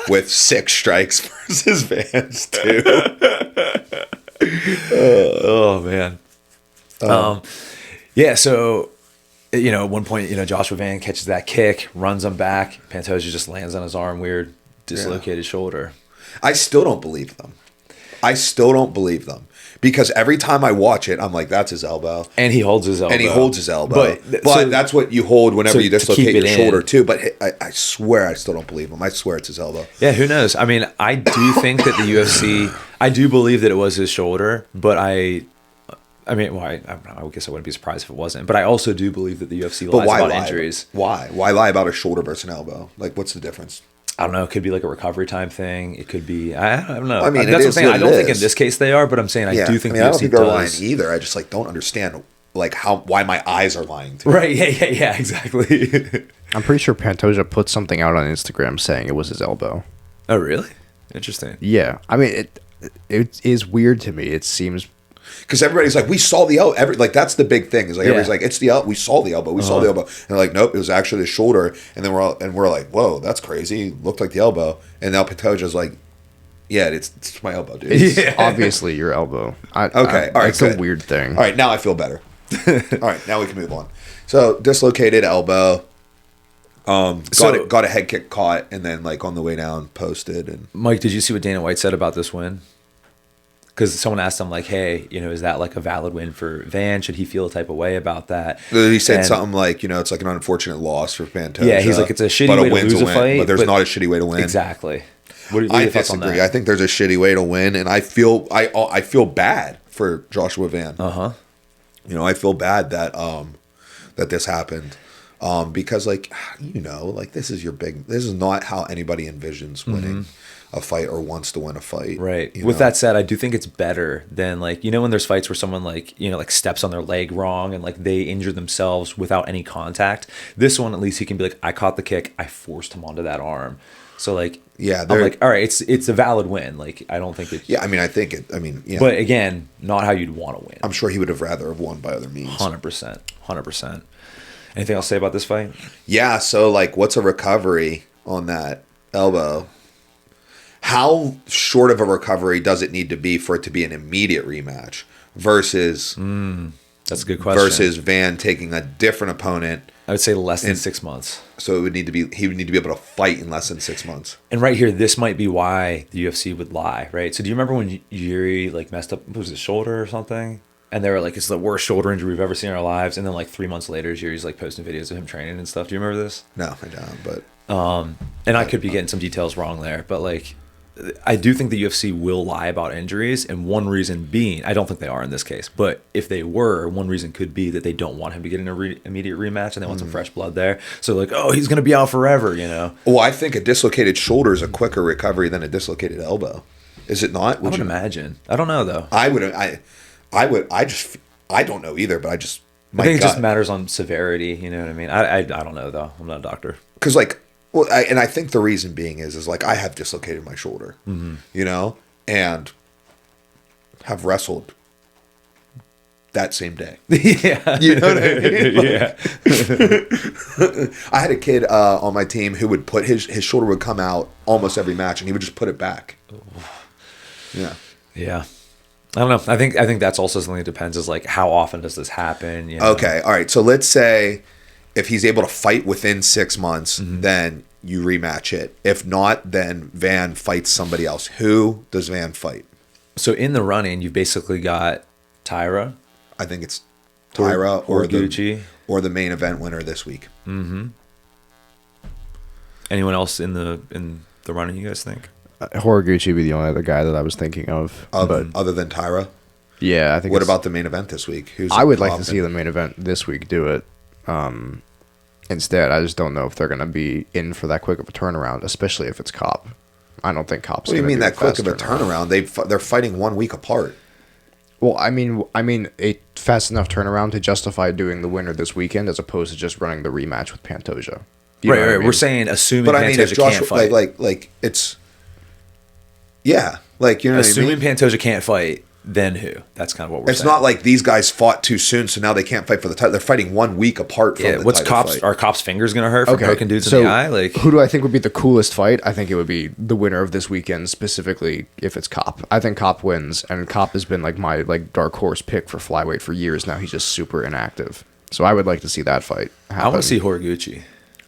[SPEAKER 1] with 6 strikes versus Van's 2.
[SPEAKER 2] oh man. Yeah, so you know, at one point, you know, Joshua Van catches that kick, runs him back. Pantoja just lands on his arm, weird, dislocated shoulder.
[SPEAKER 1] I still don't believe them. Because every time I watch it, I'm like, that's his elbow.
[SPEAKER 2] And he holds his elbow.
[SPEAKER 1] But
[SPEAKER 2] so,
[SPEAKER 1] that's what you hold whenever you dislocate your shoulder
[SPEAKER 2] in.
[SPEAKER 1] too. But I swear I still don't believe him. I swear it's his elbow.
[SPEAKER 2] Yeah, who knows? I mean, I do think that the UFC, I do believe that it was his shoulder, but I mean, well, I don't know. I guess I wouldn't be surprised if it wasn't. But I also do believe that the UFC lies about injuries.
[SPEAKER 1] Why? Why lie about a shoulder versus an elbow? Like, what's the difference?
[SPEAKER 2] I don't know. It could be like a recovery time thing. It could be. I don't know.
[SPEAKER 1] I mean,
[SPEAKER 2] that's what I'm saying.
[SPEAKER 1] what
[SPEAKER 2] I don't
[SPEAKER 1] it
[SPEAKER 2] think
[SPEAKER 1] is.
[SPEAKER 2] in this case they are, but I'm saying I do think the
[SPEAKER 1] I don't
[SPEAKER 2] UFC
[SPEAKER 1] think they're lying
[SPEAKER 2] does.
[SPEAKER 1] either. I just like don't understand like why my eyes are lying to me.
[SPEAKER 2] Right? Yeah. Exactly.
[SPEAKER 3] I'm pretty sure Pantoja put something out on Instagram saying it was his elbow.
[SPEAKER 2] Oh, really? Interesting.
[SPEAKER 3] Yeah, I mean it is weird to me. It seems
[SPEAKER 1] Because everybody's like, we saw the elbow. Like that's the big thing. Is like everybody's like, it's the elbow. We saw the elbow. We saw the elbow. And they're like, nope, it was actually the shoulder. And then we're like, whoa, that's crazy. Looked like the elbow. And now Pantoja's like, yeah, it's my elbow, dude.
[SPEAKER 3] it's obviously your elbow.
[SPEAKER 1] Okay, all right,
[SPEAKER 3] it's
[SPEAKER 1] good.
[SPEAKER 3] a weird thing.
[SPEAKER 1] All right, now I feel better. All right, now we can move on. So dislocated elbow. Got a head kick caught, and then like on the way down, posted. And
[SPEAKER 2] Mike, did you see what Dana White said about this win? Because someone asked him like, hey, you know, is that like a valid win for Van? Should he feel a type of way about that?
[SPEAKER 1] he said something like, you know, it's like an unfortunate loss for Pantoja.
[SPEAKER 2] Yeah, he's like, it's a shitty way to lose a fight.
[SPEAKER 1] But there's not a shitty way to win.
[SPEAKER 2] Exactly. What are
[SPEAKER 1] I
[SPEAKER 2] your thoughts on
[SPEAKER 1] disagree.
[SPEAKER 2] that?
[SPEAKER 1] I think there's a shitty way to win, and I feel bad for Joshua Van. You know, I feel bad that that this happened. Because like, you know, like this is not how anybody envisions winning a fight or wants to win a fight.
[SPEAKER 2] Right.
[SPEAKER 1] You
[SPEAKER 2] With
[SPEAKER 1] know?
[SPEAKER 2] that said, I do think it's better than like, you know, when there's fights where someone like, you know, like steps on their leg wrong and like they injure themselves without any contact. This one, at least he can be like, I caught the kick. I forced him onto that arm. So like,
[SPEAKER 1] Yeah,
[SPEAKER 2] I'm like, all right, it's a valid win. Like, I don't think it's.
[SPEAKER 1] Yeah, I mean, I think it. I mean, yeah.
[SPEAKER 2] But again, not how you'd want to win.
[SPEAKER 1] I'm sure he would have rather have won by other means.
[SPEAKER 2] 100%. Anything else to say about this fight?
[SPEAKER 1] Yeah. So like, what's a recovery on that elbow? How short of a recovery does it need to be for it to be an immediate rematch versus?
[SPEAKER 2] That's a good question.
[SPEAKER 1] Versus Van taking a different opponent.
[SPEAKER 2] I would say less than 6 months.
[SPEAKER 1] So it would need to be he would need to be able to fight in less than 6 months.
[SPEAKER 2] And right here, this might be why the UFC would lie, right? So do you remember when Yuri like messed up, was his shoulder or something? And they were like, it's the worst shoulder injury we've ever seen in our lives. And then like 3 months later, Yuri's like posting videos of him training and stuff. Do you remember this?
[SPEAKER 1] No, I don't. But
[SPEAKER 2] and I could be getting some details wrong there, but like, I do think the UFC will lie about injuries, and one reason being, I don't think they are in this case, but if they were, one reason could be that they don't want him to get an immediate rematch, and they want some fresh blood there. So like, oh, he's going to be out forever, you know?
[SPEAKER 1] Well, I think a dislocated shoulder is a quicker recovery than a dislocated elbow. Is it not?
[SPEAKER 2] I would imagine. I don't know though.
[SPEAKER 1] I don't know either, but I
[SPEAKER 2] think it just matters on severity. You know what I mean? I don't know though. I'm not a doctor.
[SPEAKER 1] Because like, well, I think the reason being is like I have dislocated my shoulder, you know, and have wrestled that same day.
[SPEAKER 2] Yeah,
[SPEAKER 1] you know what I mean? Like,
[SPEAKER 2] yeah.
[SPEAKER 1] I had a kid on my team who would put his shoulder would come out almost every match, and he would just put it back. Yeah.
[SPEAKER 2] Yeah. I don't know. I think that's also something that depends is like how often does this happen? You know?
[SPEAKER 1] Okay. All right. So let's say if he's able to fight within 6 months, then you rematch it. If not, then Van fights somebody else. Who does Van fight?
[SPEAKER 2] So in the running, you've basically got Tyra.
[SPEAKER 1] I think it's Tyra or
[SPEAKER 2] Gucci
[SPEAKER 1] or the main event winner this week.
[SPEAKER 2] Anyone else in the running? You guys think?
[SPEAKER 3] Horiguchi would be the only other guy that I was thinking of. But
[SPEAKER 1] Other than Tyra?
[SPEAKER 3] Yeah, I think.
[SPEAKER 1] What about the main event this week?
[SPEAKER 3] I would like to see the main event this week do it. Instead, I just don't know if they're going to be in for that quick of a turnaround, especially if it's Cop. I don't think Cop's.
[SPEAKER 1] What do you mean that quick of a
[SPEAKER 3] turnaround?
[SPEAKER 1] They're fighting 1 week apart.
[SPEAKER 3] Well, I mean a fast enough turnaround to justify doing the winner this weekend, as opposed to just running the rematch with Pantoja.
[SPEAKER 2] Right. We're saying assuming Pantoja can't fight.
[SPEAKER 1] Like it's. Yeah, like you know,
[SPEAKER 2] assuming
[SPEAKER 1] what I mean?
[SPEAKER 2] Pantoja can't fight, then who? That's kind of what we're saying.
[SPEAKER 1] It's not like these guys fought too soon, so now they can't fight for the title. They're fighting 1 week apart from the
[SPEAKER 2] what's
[SPEAKER 1] title
[SPEAKER 2] Cop's?
[SPEAKER 1] fight.
[SPEAKER 2] Are Cop's fingers gonna hurt from poking dudes in the eye? Like,
[SPEAKER 3] who do I think would be the coolest fight? I think it would be the winner of this weekend, specifically if it's Cop. I think Cop wins, and Cop has been like my dark horse pick for flyweight for years now. He's just super inactive, so I would like to see that fight happen.
[SPEAKER 2] I want to see Horiguchi.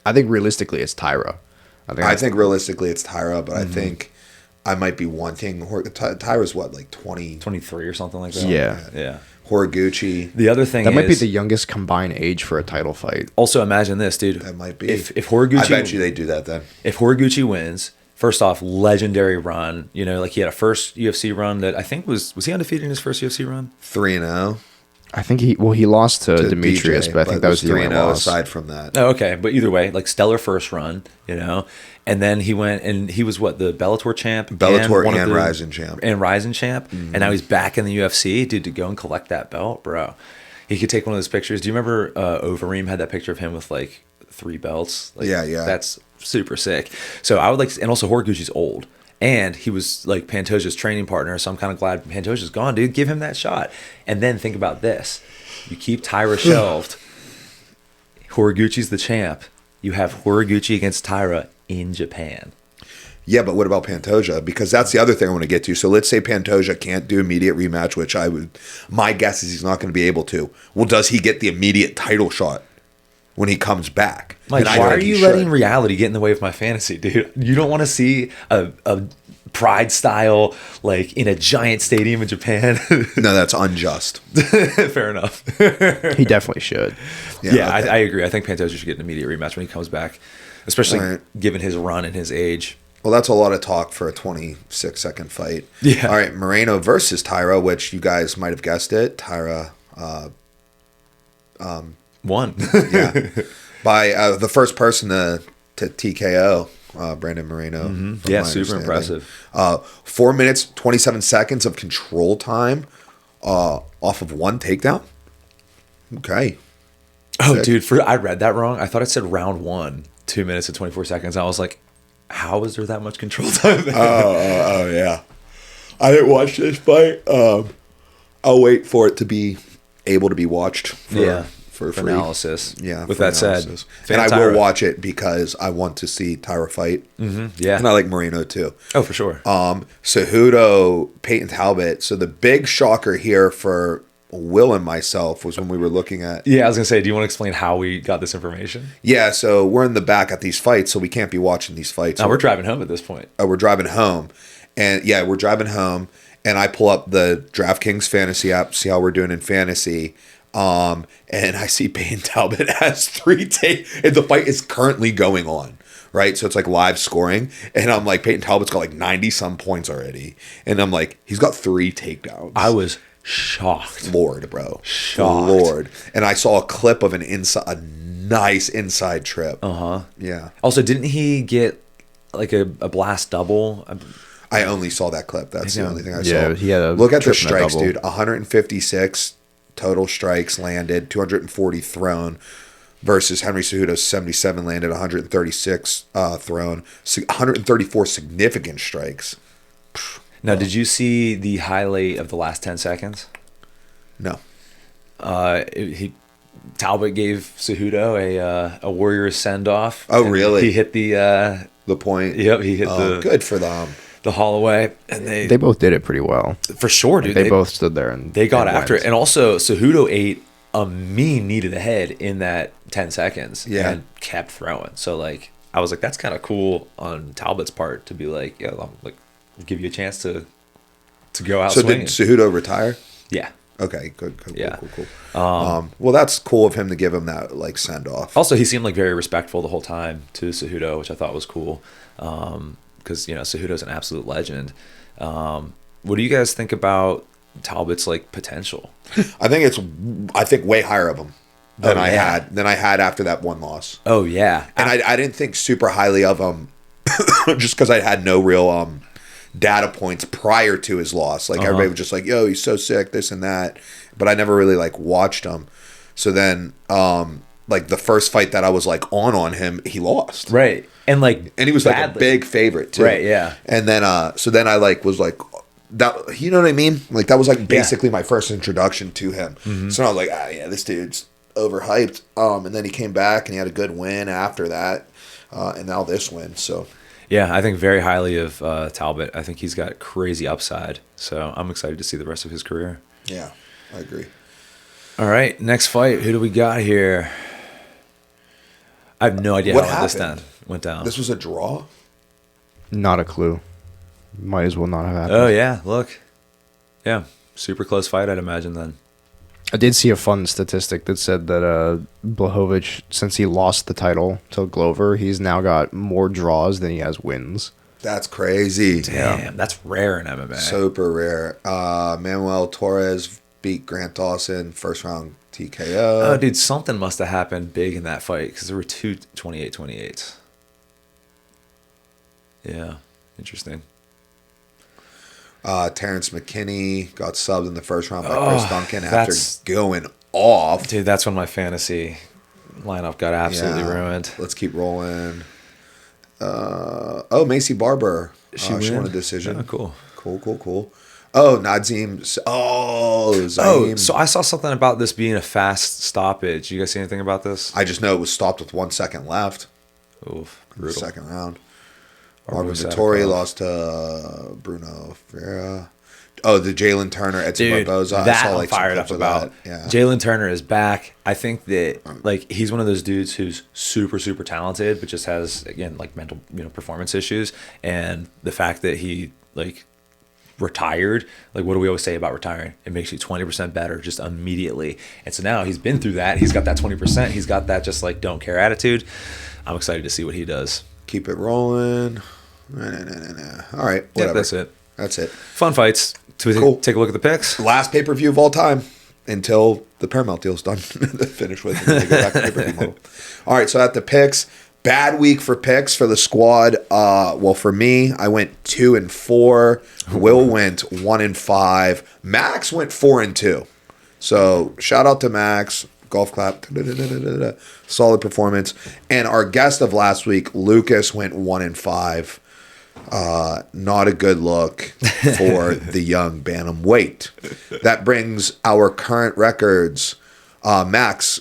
[SPEAKER 3] I think realistically it's Tyra.
[SPEAKER 1] I think realistically it's Tyra, but I think I might be wanting Tyra's what, like 23
[SPEAKER 2] or something like that.
[SPEAKER 3] Yeah.
[SPEAKER 1] Horiguchi.
[SPEAKER 2] The other thing
[SPEAKER 3] that might be the youngest combined age for a title fight.
[SPEAKER 2] Also, imagine this, dude.
[SPEAKER 1] That might be.
[SPEAKER 2] If Horiguchi,
[SPEAKER 1] I bet you they do that then.
[SPEAKER 2] If Horiguchi wins, first off, legendary run. You know, like he had a first UFC run that I think was he undefeated in his first UFC run?
[SPEAKER 1] 3-0.
[SPEAKER 3] I think he lost to Demetrius,
[SPEAKER 1] DJ,
[SPEAKER 3] but I think that was the only loss.
[SPEAKER 1] Aside from that.
[SPEAKER 2] Oh, okay. But either way, like stellar first run, you know. And then he went and he was the Bellator champ?
[SPEAKER 1] Bellator and Ryzen champ.
[SPEAKER 2] And Ryzen champ. And now he's back in the UFC. Dude, to go and collect that belt, bro. He could take one of those pictures. Do you remember Overeem had that picture of him with like 3 belts? Like,
[SPEAKER 1] yeah.
[SPEAKER 2] That's super sick. So I would like and also Horiguchi's old. And he was like Pantoja's training partner, so I'm kind of glad Pantoja's gone, dude. Give him that shot. And then think about this. You keep Tyra shelved. Horiguchi's the champ. You have Horiguchi against Tyra in Japan.
[SPEAKER 1] Yeah, but what about Pantoja? Because that's the other thing I want to get to. So let's say Pantoja can't do immediate rematch, which my guess is he's not going to be able to. Well, does he get the immediate title shot when he comes back?
[SPEAKER 2] Like, why are you letting reality get in the way of my fantasy, dude? You don't want to see a Pride style, like in a giant stadium in Japan?
[SPEAKER 1] No, that's unjust.
[SPEAKER 2] Fair enough.
[SPEAKER 3] He definitely should.
[SPEAKER 2] Yeah, okay. I agree. I think Pantoja should get an immediate rematch when he comes back, especially given his run and his age.
[SPEAKER 1] Well, that's a lot of talk for a 26-second fight.
[SPEAKER 2] Yeah.
[SPEAKER 1] All right, Moreno versus Tyra, which you guys might have guessed it. Tyra
[SPEAKER 2] won.
[SPEAKER 1] Yeah. By the first person to TKO Brandon Moreno.
[SPEAKER 2] Yeah, super impressive.
[SPEAKER 1] 4 minutes, 27 seconds of control time off of one takedown. Okay.
[SPEAKER 2] Oh, sick. Dude, I read that wrong. I thought it said round 1, 2 minutes and 24 seconds. I was like, How is there that much control time there?
[SPEAKER 1] Oh yeah. I didn't watch this fight. I'll wait for it to be able to be watched for free.
[SPEAKER 2] Analysis.
[SPEAKER 1] Yeah.
[SPEAKER 2] With
[SPEAKER 1] for
[SPEAKER 2] that
[SPEAKER 1] analysis.
[SPEAKER 2] said,
[SPEAKER 1] and I
[SPEAKER 2] Tyra.
[SPEAKER 1] will watch it because I want to see Tyra fight.
[SPEAKER 2] Yeah.
[SPEAKER 1] And I like Moreno too.
[SPEAKER 2] Oh, for sure.
[SPEAKER 1] Cejudo, Peyton Talbot. So the big shocker here for Will and myself was when we were looking at.
[SPEAKER 2] Yeah, I was gonna say, do you want to explain how we got this information?
[SPEAKER 1] Yeah, so we're in the back at these fights, so we can't be watching these fights.
[SPEAKER 2] No, we're driving home at this point.
[SPEAKER 1] We're driving home, and yeah, we're driving home, and I pull up the DraftKings fantasy app, see how we're doing in fantasy, and I see Peyton Talbot has 3 takes, and the fight is currently going on. Right, so it's like live scoring, and I'm like, Peyton Talbot's got like 90-some points already, and I'm like, he's got 3 takedowns.
[SPEAKER 2] I was shocked.
[SPEAKER 1] Lord, bro.
[SPEAKER 2] Shocked.
[SPEAKER 1] Lord. And I saw a clip of a nice inside trip. Yeah.
[SPEAKER 2] Also, didn't he get like a blast double?
[SPEAKER 1] I only saw that clip. That's the only thing I
[SPEAKER 3] Yeah,
[SPEAKER 1] saw.
[SPEAKER 3] he had a
[SPEAKER 1] Look at the
[SPEAKER 3] trip and a
[SPEAKER 1] strikes,
[SPEAKER 3] double.
[SPEAKER 1] dude. 156 total strikes landed, 240 thrown versus Henry Cejudo's 77 landed, 136 thrown, 134 significant strikes.
[SPEAKER 2] Now, did you see the highlight of the last 10 seconds?
[SPEAKER 1] No.
[SPEAKER 2] Talbot gave Cejudo a Warriors send off.
[SPEAKER 1] Oh, really?
[SPEAKER 2] He hit the
[SPEAKER 1] point.
[SPEAKER 2] Yep, he hit the
[SPEAKER 1] good for them.
[SPEAKER 2] the Holloway, and
[SPEAKER 3] They both did it pretty well.
[SPEAKER 2] for sure, dude.
[SPEAKER 3] They both stood there and
[SPEAKER 2] they got
[SPEAKER 3] and
[SPEAKER 2] after
[SPEAKER 3] went.
[SPEAKER 2] it, and also Cejudo ate a mean knee to the head in that 10 seconds, and kept throwing. So like, I was like, that's kind of cool on Talbot's part to be like, yeah, I'll, like, give you a chance to go out
[SPEAKER 1] So
[SPEAKER 2] swinging.
[SPEAKER 1] did Cejudo retire?
[SPEAKER 2] Yeah.
[SPEAKER 1] Okay, good.
[SPEAKER 2] Yeah.
[SPEAKER 1] Cool. Well, that's cool of him to give him that like send off.
[SPEAKER 2] Also, he seemed like very respectful the whole time to Cejudo, which I thought was cool. Because Cejudo's an absolute legend. What do you guys think about Talbot's like potential?
[SPEAKER 1] I think way higher of him than I had after that one loss.
[SPEAKER 2] Oh yeah,
[SPEAKER 1] And I didn't think super highly of him just because I had no real data points prior to his loss. Like everybody was just like, yo, he's so sick, this and that. But I never really like watched him. So then like the first fight that I was like on him, he lost.
[SPEAKER 2] right, and
[SPEAKER 1] And he was like a
[SPEAKER 2] badly.
[SPEAKER 1] big favorite too.
[SPEAKER 2] Right, yeah.
[SPEAKER 1] And then so then I like was like that, you know what I mean? Like that was like basically my first introduction to him. So I was like, yeah, this dude's overhyped. And then he came back and he had a good win after that. And now this win. So
[SPEAKER 2] Yeah, I think very highly of Talbot. I think he's got crazy upside. So I'm excited to see the rest of his career.
[SPEAKER 1] yeah, I agree.
[SPEAKER 2] All right, next fight. Who do we got here? I have no idea
[SPEAKER 1] What
[SPEAKER 2] how this
[SPEAKER 1] happened?
[SPEAKER 2] went down.
[SPEAKER 1] This was a draw?
[SPEAKER 3] Not a clue. Might as well not have happened.
[SPEAKER 2] Oh yeah, look. Yeah, super close fight, I'd imagine then.
[SPEAKER 3] I did see a fun statistic that said that Blachowicz, since he lost the title to Glover, he's now got more draws than he has wins.
[SPEAKER 1] That's crazy.
[SPEAKER 2] Damn, that's rare in MMA.
[SPEAKER 1] Super rare. Manuel Torres beat Grant Dawson, first round TKO.
[SPEAKER 2] Oh, dude, something must have happened big in that fight because there were two 28-28s. Yeah, interesting.
[SPEAKER 1] Terrence McKinney got subbed in the first round by Chris Duncan after
[SPEAKER 2] that's-
[SPEAKER 1] going off.
[SPEAKER 2] Dude, that's when my fantasy lineup got absolutely
[SPEAKER 1] Yeah.
[SPEAKER 2] ruined.
[SPEAKER 1] Let's keep rolling. Macy Barber. She
[SPEAKER 2] win?
[SPEAKER 1] won a decision.
[SPEAKER 2] Oh, cool.
[SPEAKER 1] Cool. Oh, Nazeem. Zaim.
[SPEAKER 2] So I saw something about this being a fast stoppage. You guys see anything about this?
[SPEAKER 1] I just know it was stopped with 1 second left.
[SPEAKER 2] Oof,
[SPEAKER 1] In the
[SPEAKER 2] brutal.
[SPEAKER 1] second round.
[SPEAKER 2] Or
[SPEAKER 1] Marvin
[SPEAKER 2] was that
[SPEAKER 1] Vittori
[SPEAKER 2] a call?
[SPEAKER 1] lost to Bruno Ferreira. Oh, the Jalen Turner, Edson
[SPEAKER 2] Dude,
[SPEAKER 1] Barboza.
[SPEAKER 2] that
[SPEAKER 1] I saw
[SPEAKER 2] I'm
[SPEAKER 1] like some
[SPEAKER 2] fired
[SPEAKER 1] clips
[SPEAKER 2] up
[SPEAKER 1] of
[SPEAKER 2] about.
[SPEAKER 1] that. Yeah.
[SPEAKER 2] Jalen Turner is back. I think that like he's one of those dudes who's super talented, but just has again like mental performance issues. And the fact that he like retired, like what do we always say about retiring? It makes you 20% better just immediately. And so now he's been through that. He's got that 20%. He's got that just like don't care attitude. I'm excited to see what he does.
[SPEAKER 1] Keep it rolling. Nah. All right, whatever.
[SPEAKER 2] Yeah, that's it.
[SPEAKER 1] That's it.
[SPEAKER 2] Fun fights.
[SPEAKER 1] Cool.
[SPEAKER 2] Take a look at the picks.
[SPEAKER 1] Last pay-per-view of all time until the Paramount deal's done. Finish with. And then they go back to pay-per-view model. All right, so at the picks, bad week for picks for the squad. Well, for me, I went 2-4. Will went 1-5. Max went 4-2. So shout out to Max. golf clap. Da-da-da-da-da-da. Solid performance. And our guest of last week, Lucas, went 1-5. Not a good look for the young bantamweight. That brings our current records. Max,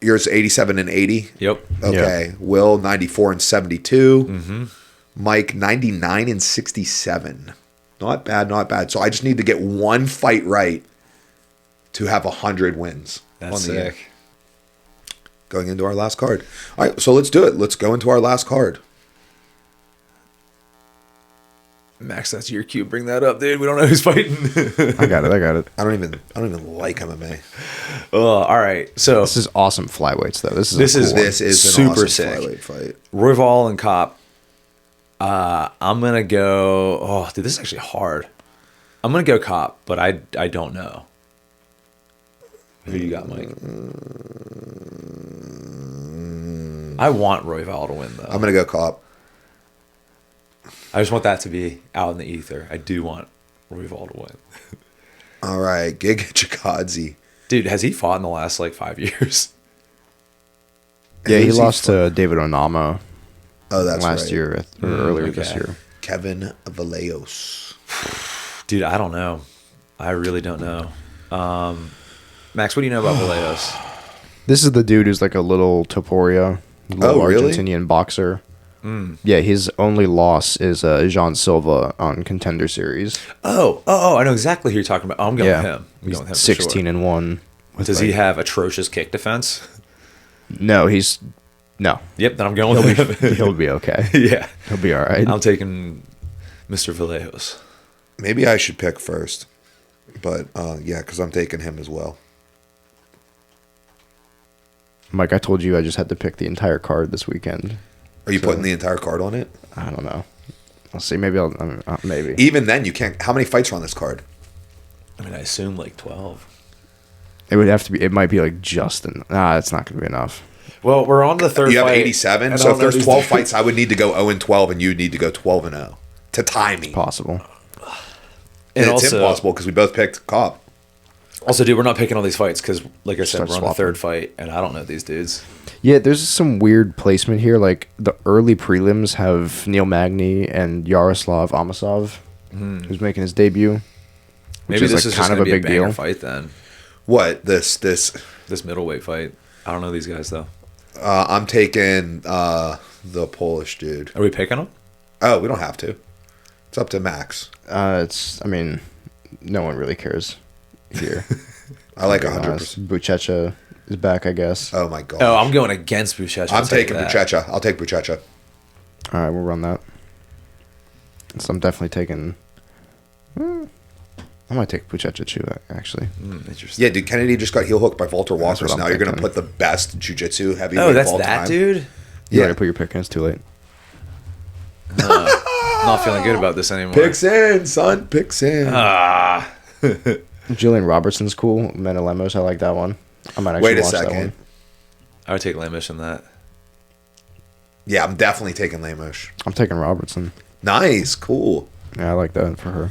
[SPEAKER 1] yours 87-80.
[SPEAKER 2] Yep.
[SPEAKER 1] Okay.
[SPEAKER 3] Yeah.
[SPEAKER 1] Will 94-72. Mike 99-67. Not bad, not bad. So I just need to get one fight right to have 100 wins.
[SPEAKER 2] That's
[SPEAKER 1] on the year.
[SPEAKER 2] sick.
[SPEAKER 1] Going into our last card. All right, so let's do it. Let's go into our last card.
[SPEAKER 2] Max, that's your cue. Bring that up, dude. We don't know who's fighting.
[SPEAKER 3] I got it.
[SPEAKER 1] I don't even like MMA.
[SPEAKER 2] All right. So
[SPEAKER 3] This is awesome flyweights though. This is
[SPEAKER 1] This is an
[SPEAKER 2] Super
[SPEAKER 1] awesome
[SPEAKER 2] sick.
[SPEAKER 1] flyweight fight.
[SPEAKER 2] Royval and Kopp. I'm gonna go. Oh, dude, this is actually hard. I'm gonna go Kopp, but I don't know. Who you got, Mike? I want Royval to win though.
[SPEAKER 1] I'm gonna go Cop.
[SPEAKER 2] I just want that to be out in the ether. I do want Royval to win.
[SPEAKER 1] All right, Giga Chikadze.
[SPEAKER 2] Dude, has he fought in the last like 5 years?
[SPEAKER 3] Yeah, he
[SPEAKER 1] Who's
[SPEAKER 3] lost
[SPEAKER 1] fought?
[SPEAKER 3] to David Onama
[SPEAKER 1] Oh, that's
[SPEAKER 3] last
[SPEAKER 1] right.
[SPEAKER 3] year or earlier this
[SPEAKER 2] okay.
[SPEAKER 3] year.
[SPEAKER 1] Kevin Vallejos.
[SPEAKER 2] Dude, I don't know. I really don't know. Max, what do you know about Vallejos?
[SPEAKER 3] This is the dude who's like a little Topuria, little
[SPEAKER 1] Oh, really?
[SPEAKER 3] Argentinian boxer. Yeah, his only loss is Jean Silva on Contender Series.
[SPEAKER 2] Oh, I know exactly who you're talking about. Oh, I'm going with him. I'm
[SPEAKER 3] He's
[SPEAKER 2] going with him for
[SPEAKER 3] 16-1.
[SPEAKER 2] Does he have atrocious kick defense?
[SPEAKER 3] No, no.
[SPEAKER 2] Yep, then I'm going with him.
[SPEAKER 3] He'll be okay.
[SPEAKER 2] Yeah.
[SPEAKER 3] He'll be all right.
[SPEAKER 2] I'm taking Mr. Vallejos.
[SPEAKER 1] Maybe I should pick first, but yeah, because I'm taking him as well.
[SPEAKER 3] Mike, I told you I just had to pick the entire card this weekend.
[SPEAKER 1] Are you putting the entire card on it?
[SPEAKER 3] I don't know. I'll see. Maybe maybe.
[SPEAKER 1] Even then, you can't. How many fights are on this card?
[SPEAKER 2] I mean, I assume like 12.
[SPEAKER 3] It would have to be. It might be like Justin. It's not going to be enough.
[SPEAKER 2] Well, we're on to the third
[SPEAKER 1] You have
[SPEAKER 2] fight.
[SPEAKER 1] 87.
[SPEAKER 2] and
[SPEAKER 1] So
[SPEAKER 2] I
[SPEAKER 1] if
[SPEAKER 2] don't know
[SPEAKER 1] there's
[SPEAKER 2] these
[SPEAKER 1] 12
[SPEAKER 2] dudes.
[SPEAKER 1] fights, I would need to go 0-12, and you would need to go 12-0 to tie me.
[SPEAKER 3] Possible.
[SPEAKER 1] And it's
[SPEAKER 2] also-
[SPEAKER 1] impossible because we both picked Cop.
[SPEAKER 2] Also, dude, we're not picking all these fights because, like I said,
[SPEAKER 3] Start
[SPEAKER 2] we're on the
[SPEAKER 3] swapping.
[SPEAKER 2] third fight, and I don't know these dudes.
[SPEAKER 3] Yeah, there's some weird placement here. Like the early prelims have Neil Magny and Yaroslav Amosov, who's making his debut. Which
[SPEAKER 2] Maybe
[SPEAKER 3] is
[SPEAKER 2] this
[SPEAKER 3] like
[SPEAKER 2] is
[SPEAKER 3] kind
[SPEAKER 2] just
[SPEAKER 3] of
[SPEAKER 2] going
[SPEAKER 3] a
[SPEAKER 2] to be a
[SPEAKER 3] big
[SPEAKER 2] banger
[SPEAKER 3] deal.
[SPEAKER 2] fight then.
[SPEAKER 1] What? This.
[SPEAKER 2] This middleweight fight. I don't know these guys, though.
[SPEAKER 1] I'm taking the Polish dude.
[SPEAKER 2] Are we picking them?
[SPEAKER 1] Oh, we don't have to. It's up to Max.
[SPEAKER 3] I mean, no one really cares here.
[SPEAKER 1] I like
[SPEAKER 3] To be honest.
[SPEAKER 1] 100%.
[SPEAKER 3] Buchecha is back, I guess.
[SPEAKER 1] Oh my god.
[SPEAKER 2] Oh, I'm going against Buchecha.
[SPEAKER 1] I'm taking Buchecha. I'll take Buchecha.
[SPEAKER 3] All right, we'll run that. So I'm definitely taking. I might take Buchecha too, actually.
[SPEAKER 2] Interesting.
[SPEAKER 1] Yeah, dude. Kennedy just got heel hooked by Walter
[SPEAKER 3] That's
[SPEAKER 1] Walker.
[SPEAKER 3] what
[SPEAKER 1] So
[SPEAKER 3] I'm
[SPEAKER 1] now you're going to
[SPEAKER 3] thinking.
[SPEAKER 1] put the best jiu-jitsu heavyweight
[SPEAKER 2] Oh, that's
[SPEAKER 1] of all
[SPEAKER 2] that
[SPEAKER 1] time.
[SPEAKER 2] dude?
[SPEAKER 3] You
[SPEAKER 1] Yeah.
[SPEAKER 3] already put your pick in. It's too late.
[SPEAKER 2] Not feeling good about this anymore.
[SPEAKER 1] Picks in, son. Picks in.
[SPEAKER 3] Jillian Robertson's cool. Menelemos, I like that one. I might actually
[SPEAKER 1] Wait a
[SPEAKER 3] watch that
[SPEAKER 1] second.
[SPEAKER 3] one.
[SPEAKER 2] I would take Lamish in that.
[SPEAKER 1] Yeah, I'm definitely taking Lamos.
[SPEAKER 3] I'm taking Robertson.
[SPEAKER 1] Nice. Cool.
[SPEAKER 3] Yeah, I like that for her.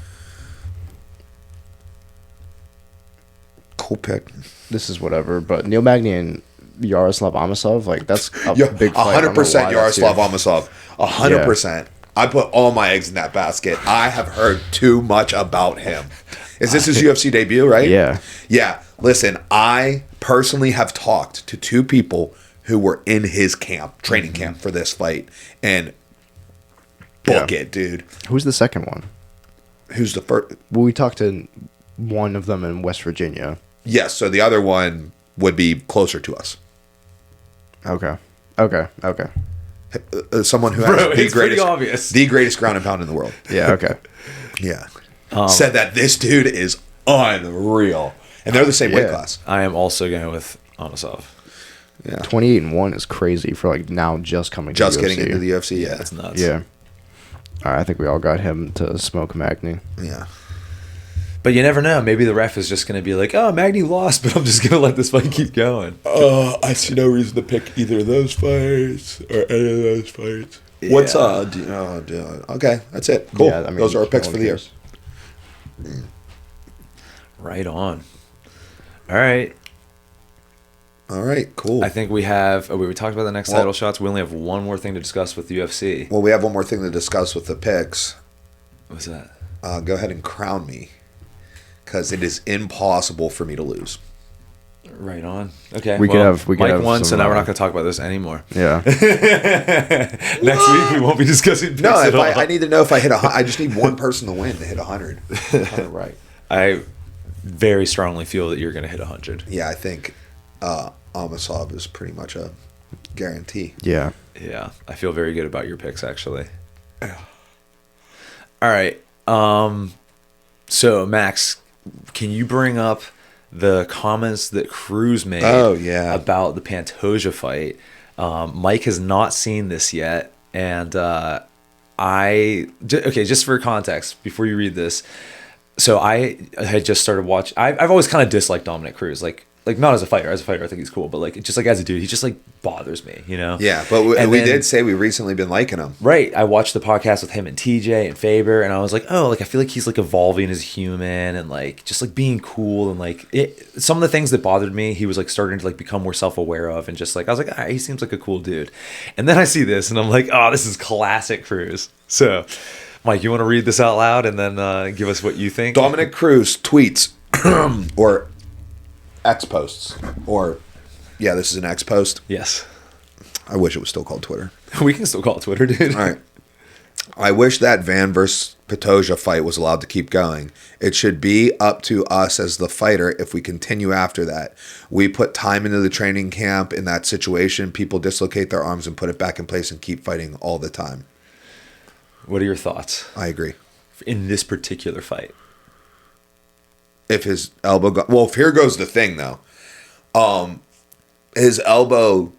[SPEAKER 1] Cool pick.
[SPEAKER 3] This is whatever, but Neil Magny and Yaroslav Amosov, like that's a
[SPEAKER 1] Yeah,
[SPEAKER 3] big fight. I don't know
[SPEAKER 1] 100%
[SPEAKER 3] why that's
[SPEAKER 1] Yaroslav
[SPEAKER 3] here.
[SPEAKER 1] Amosov. 100%. I put all my eggs in that basket. I have heard too much about him. Is this his UFC debut, right?
[SPEAKER 3] Yeah.
[SPEAKER 1] Yeah. Listen, I personally have talked to two people who were in his camp, training camp for this fight, and book
[SPEAKER 3] Yeah.
[SPEAKER 1] it, dude.
[SPEAKER 3] Who's the second one?
[SPEAKER 1] Who's the first?
[SPEAKER 3] Well, we talked to one of them in West Virginia.
[SPEAKER 1] Yes, so the other one would be closer to us.
[SPEAKER 3] Okay.
[SPEAKER 1] Someone who has
[SPEAKER 2] Bro,
[SPEAKER 1] the
[SPEAKER 2] it's pretty
[SPEAKER 1] greatest,
[SPEAKER 2] obvious.
[SPEAKER 1] the greatest ground and pound in the world.
[SPEAKER 3] Yeah, okay.
[SPEAKER 1] Yeah. Said that this dude is unreal. And they're the same weight
[SPEAKER 3] Yeah.
[SPEAKER 1] class.
[SPEAKER 2] I am also going with Amosov.
[SPEAKER 1] Yeah.
[SPEAKER 3] 28-1 is crazy for like now just coming
[SPEAKER 1] Just
[SPEAKER 3] to the
[SPEAKER 1] getting
[SPEAKER 3] UFC.
[SPEAKER 1] into the UFC. Yeah.
[SPEAKER 2] That's nuts.
[SPEAKER 3] Yeah. All right, I think we all got him to smoke Magny.
[SPEAKER 1] Yeah.
[SPEAKER 2] But you never know. Maybe the ref is just going to be like, oh, Magny lost, but I'm just going to let this fight keep going.
[SPEAKER 1] I see no reason to pick either of those fights or any of those fights.
[SPEAKER 2] Yeah.
[SPEAKER 1] What's okay, that's it. Cool.
[SPEAKER 3] Yeah, I mean,
[SPEAKER 1] those are our picks
[SPEAKER 3] no
[SPEAKER 1] for
[SPEAKER 3] one
[SPEAKER 1] the year.
[SPEAKER 3] cares.
[SPEAKER 2] Right on. All right.
[SPEAKER 1] All right, cool.
[SPEAKER 2] I think we have. We talked about the next title shots. We only have one more thing to discuss with UFC.
[SPEAKER 1] Well, we have one more thing to discuss with the picks.
[SPEAKER 2] What's that?
[SPEAKER 1] Go ahead and crown me, because it is impossible for me to lose.
[SPEAKER 2] Right on. Okay.
[SPEAKER 3] We could have
[SPEAKER 2] Mike won, so
[SPEAKER 3] some,
[SPEAKER 2] now we're not going to talk about this anymore.
[SPEAKER 3] Yeah.
[SPEAKER 2] Next week we won't be discussing picks
[SPEAKER 1] No,
[SPEAKER 2] at all.
[SPEAKER 1] I need to know if I hit I just need one person to win to hit 100. 100 right.
[SPEAKER 2] I very strongly feel that you're going to hit 100.
[SPEAKER 1] Yeah, I think Amasov is pretty much a guarantee.
[SPEAKER 3] Yeah.
[SPEAKER 2] Yeah, I feel very good about your picks, actually. All right. So, Max, can you bring up the comments that Cruz made about the Pantoja fight? Mike has not seen this yet, and just for context, before you read this, so I had just started watching. I've always kind of disliked Dominick Cruz, like not as a fighter. As a fighter, I think he's cool, but like just like as a dude, he just like bothers me, you know?
[SPEAKER 1] Yeah, but we did say we recently been liking him.
[SPEAKER 2] Right. I watched the podcast with him and TJ and Faber, and I was like, oh, like I feel like he's like evolving as a human and like just like being cool, and like some of the things that bothered me, he was like starting to like become more self-aware of, and just like I was like, he seems like a cool dude. And then I see this and I'm like, oh, this is classic Cruz. So Mike, you want to read this out loud and then give us what you think?
[SPEAKER 1] Dominick Cruz tweets or X posts, this is an X post.
[SPEAKER 2] Yes.
[SPEAKER 1] I wish it was still called Twitter.
[SPEAKER 2] We can still call it Twitter, dude.
[SPEAKER 1] All right. I wish that Van versus Pantoja fight was allowed to keep going. It should be up to us as the fighter if we continue after that. We put time into the training camp in that situation. People dislocate their arms and put it back in place and keep fighting all the time.
[SPEAKER 2] What are your thoughts?
[SPEAKER 1] I agree.
[SPEAKER 2] In this particular fight?
[SPEAKER 1] If his elbow here goes the thing though. His elbow,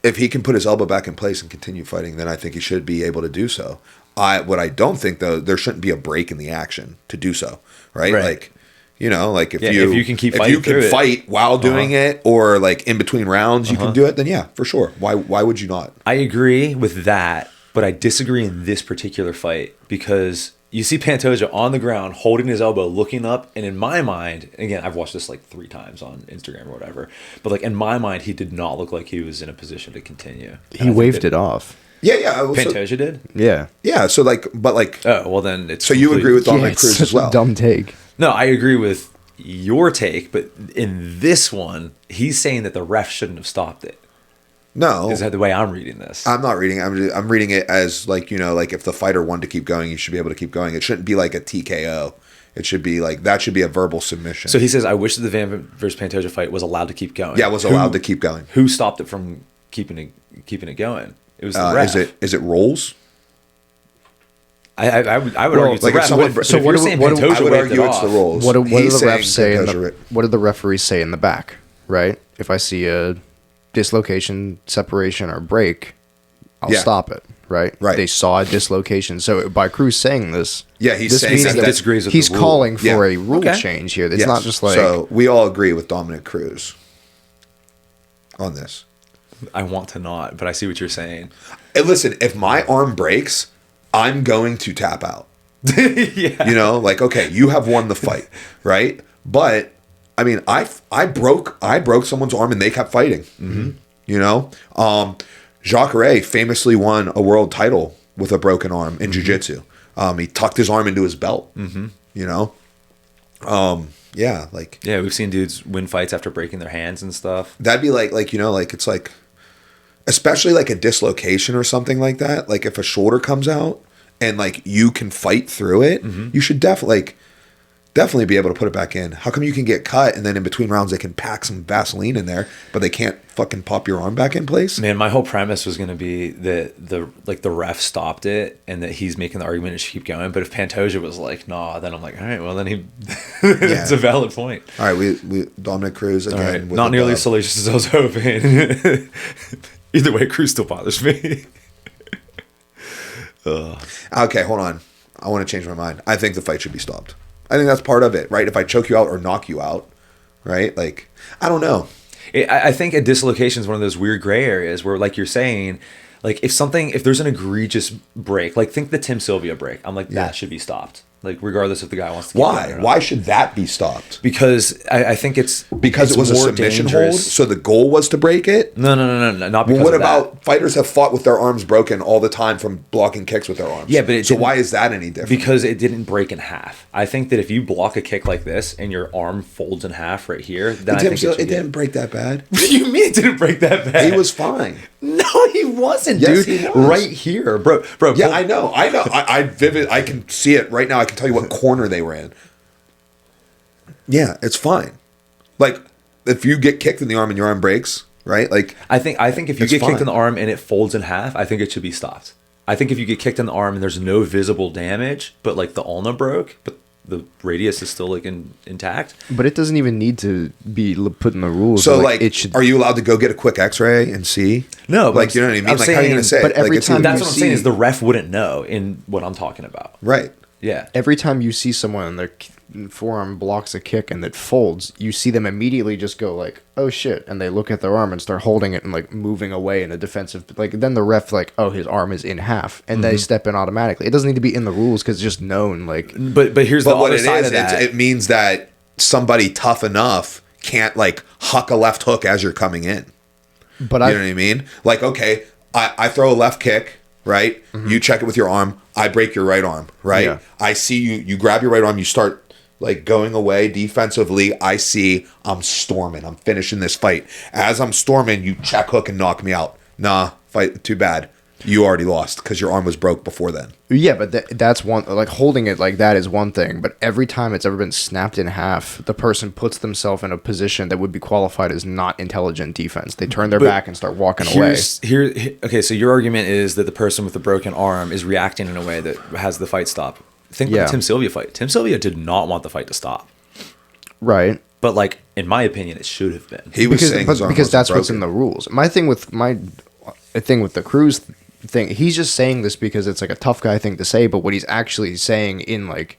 [SPEAKER 1] if he can put his elbow back in place and continue fighting, then I think he should be able to do so. What I don't think though, there shouldn't be a break in the action to do so, right? Like, you know, like if you can keep fighting, if you can fight while doing it, or like in between rounds, you can do it, then yeah, for sure. Why would you not?
[SPEAKER 2] I agree with that, but I disagree in this particular fight because you see Pantoja on the ground holding his elbow, looking up, and in my mind, again, I've watched this like 3 times on Instagram or whatever, but like in my mind, he did not look like he was in a position to continue.
[SPEAKER 3] He waved it off.
[SPEAKER 1] Yeah.
[SPEAKER 2] Pantoja did?
[SPEAKER 1] Yeah, so like, but like...
[SPEAKER 2] Oh, well then it's...
[SPEAKER 1] So you agree with Dominick Cruz as well?
[SPEAKER 3] Dumb take.
[SPEAKER 2] No, I agree with your take, but in this one, he's saying that the ref shouldn't have stopped it.
[SPEAKER 1] No.
[SPEAKER 2] Is that the way I'm reading this?
[SPEAKER 1] I'm not reading it. I'm reading it as like, you know, like if the fighter wanted to keep going, you should be able to keep going. It shouldn't be like a TKO. It should be like, that should be a verbal submission.
[SPEAKER 2] So he says, I wish that the Van versus Pantoja fight was allowed to keep going.
[SPEAKER 1] Yeah, it was allowed to keep going.
[SPEAKER 2] Who stopped it from keeping it going? It was the ref.
[SPEAKER 1] Is it Rolls?
[SPEAKER 2] I would argue it's
[SPEAKER 1] like
[SPEAKER 2] the ref.
[SPEAKER 3] I
[SPEAKER 1] would argue it's the Rolls.
[SPEAKER 3] What do the refs say? What do the referees say in the back? Right? If I see a dislocation, separation, or break, I'll stop it. Right? They saw a dislocation. So by Cruz saying this,
[SPEAKER 1] he's saying that
[SPEAKER 2] disagrees with
[SPEAKER 3] he's
[SPEAKER 2] the rule.
[SPEAKER 3] calling for a rule change here. It's not just like...
[SPEAKER 1] So we all agree with Dominick Cruz on this.
[SPEAKER 2] I want to not, but I see what you're saying.
[SPEAKER 1] And listen, if my arm breaks, I'm going to tap out.
[SPEAKER 2] Yeah.
[SPEAKER 1] You know, like, okay, you have won the fight, right? But I mean, I broke someone's arm and they kept fighting.
[SPEAKER 2] Mm-hmm.
[SPEAKER 1] You know, Jacare famously won a world title with a broken arm in jiu-jitsu. He tucked his arm into his belt.
[SPEAKER 2] Mm-hmm.
[SPEAKER 1] You know,
[SPEAKER 2] we've seen dudes win fights after breaking their hands and stuff.
[SPEAKER 1] That'd be like you know, like it's like, especially like a dislocation or something like that. Like if a shoulder comes out and like you can fight through it, you should definitely be able to put it back in. How come you can get cut and then in between rounds they can pack some Vaseline in there, but they can't fucking pop your arm back in place?
[SPEAKER 2] Man, my whole premise was going to be that the ref stopped it and that he's making the argument it should keep going. But if Pantoja was like, nah, then I'm like, all right, well then it's a valid point.
[SPEAKER 1] All right, we Dominick Cruz again.
[SPEAKER 2] Right. Not nearly as salacious as I was hoping. Either way, Cruz still bothers me.
[SPEAKER 1] Okay, hold on. I want to change my mind. I think the fight should be stopped. I think that's part of it, right? If I choke you out or knock you out, right? Like, I don't know.
[SPEAKER 2] I think a dislocation is one of those weird gray areas where, like you're saying, like if there's an egregious break, like think the Tim Sylvia break, I'm like, that should be stopped. like regardless if the guy wants to. Keep
[SPEAKER 1] Why?
[SPEAKER 2] going or not.
[SPEAKER 1] Why should that be stopped?
[SPEAKER 2] Because I think it's
[SPEAKER 1] Because
[SPEAKER 2] it's
[SPEAKER 1] it was a
[SPEAKER 2] more
[SPEAKER 1] submission hold,
[SPEAKER 2] dangerous.
[SPEAKER 1] so the goal was to break it.
[SPEAKER 2] No, not because.
[SPEAKER 1] Well, what
[SPEAKER 2] of that.
[SPEAKER 1] about fighters have fought with their arms broken all the time from blocking kicks with their arms?
[SPEAKER 2] Yeah, but it
[SPEAKER 1] so
[SPEAKER 2] didn't-
[SPEAKER 1] why is that any different?
[SPEAKER 2] Because it didn't break in half. I think that if you block a kick like this and your arm folds in half right here, then I think
[SPEAKER 1] it didn't break that bad.
[SPEAKER 2] What do you mean it didn't break that bad?
[SPEAKER 1] He was fine.
[SPEAKER 2] No, he wasn't,
[SPEAKER 1] Yes,
[SPEAKER 2] dude.
[SPEAKER 1] he was.
[SPEAKER 2] Right here, bro.
[SPEAKER 1] Yeah, I know. I can see it right now. I can tell you what corner they were in. Yeah, it's fine. Like if you get kicked in the arm and your arm breaks, right? Like
[SPEAKER 2] I think if you
[SPEAKER 1] It's
[SPEAKER 2] get kicked
[SPEAKER 1] fine.
[SPEAKER 2] in the arm and it folds in half, I think it should be stopped. I think if you get kicked in the arm and there's no visible damage, but like the ulna broke, but the radius is still like intact.
[SPEAKER 3] But it doesn't even need to be put in the rules.
[SPEAKER 1] so, like,
[SPEAKER 3] it should.
[SPEAKER 1] are you allowed to go get a quick X-ray and see?
[SPEAKER 2] No, but
[SPEAKER 1] like you know what I mean.
[SPEAKER 2] I'm
[SPEAKER 1] Like how are you gonna
[SPEAKER 2] saying-
[SPEAKER 1] say?
[SPEAKER 3] but
[SPEAKER 1] it?
[SPEAKER 3] every
[SPEAKER 1] Like,
[SPEAKER 3] time
[SPEAKER 2] That's
[SPEAKER 3] you
[SPEAKER 2] what I'm saying
[SPEAKER 3] see-
[SPEAKER 2] is the ref wouldn't know in what I'm talking about.
[SPEAKER 1] right.
[SPEAKER 2] Yeah.
[SPEAKER 3] Every time you see someone and their forearm blocks a kick and it folds, you see them immediately just go like, "Oh shit!" and they look at their arm and start holding it and like moving away in a defensive. Like then the ref like, "Oh, his arm is in half," and they step in automatically. It doesn't need to be in the rules because it's just known. Like,
[SPEAKER 2] But here's
[SPEAKER 1] But
[SPEAKER 2] the
[SPEAKER 1] what
[SPEAKER 2] other
[SPEAKER 1] it
[SPEAKER 2] side
[SPEAKER 1] is,
[SPEAKER 2] of that.
[SPEAKER 1] it means that somebody tough enough can't like huck a left hook as you're coming in.
[SPEAKER 3] but
[SPEAKER 1] You know what I mean? Like, okay, I throw a left kick, right? You check it with your arm. I break your right arm, right?
[SPEAKER 3] Yeah.
[SPEAKER 1] I see you grab your right arm. You start like going away defensively. I see I'm storming. I'm finishing this fight. As I'm storming, you check hook and knock me out. Nah, fight. Too bad. You already lost because your arm was broke before then.
[SPEAKER 3] Yeah, but that's one, like holding it like that is one thing, but every time it's ever been snapped in half, the person puts themselves in a position that would be qualified as not intelligent defense. They turn their
[SPEAKER 2] But
[SPEAKER 3] back and start walking away.
[SPEAKER 2] Okay, so your argument is that the person with the broken arm is reacting in a way that has the fight stop. Think about
[SPEAKER 3] Yeah.
[SPEAKER 2] the Tim Sylvia fight. Tim Sylvia did not want the fight to stop.
[SPEAKER 3] Right.
[SPEAKER 2] But like in my opinion, it should have been.
[SPEAKER 1] He was saying his arm
[SPEAKER 3] Because
[SPEAKER 1] wasn't
[SPEAKER 3] that's what's
[SPEAKER 1] broken.
[SPEAKER 3] in the rules. My thing with the Cruz thing, he's just saying this because it's like a tough guy thing to say, but what he's actually saying in like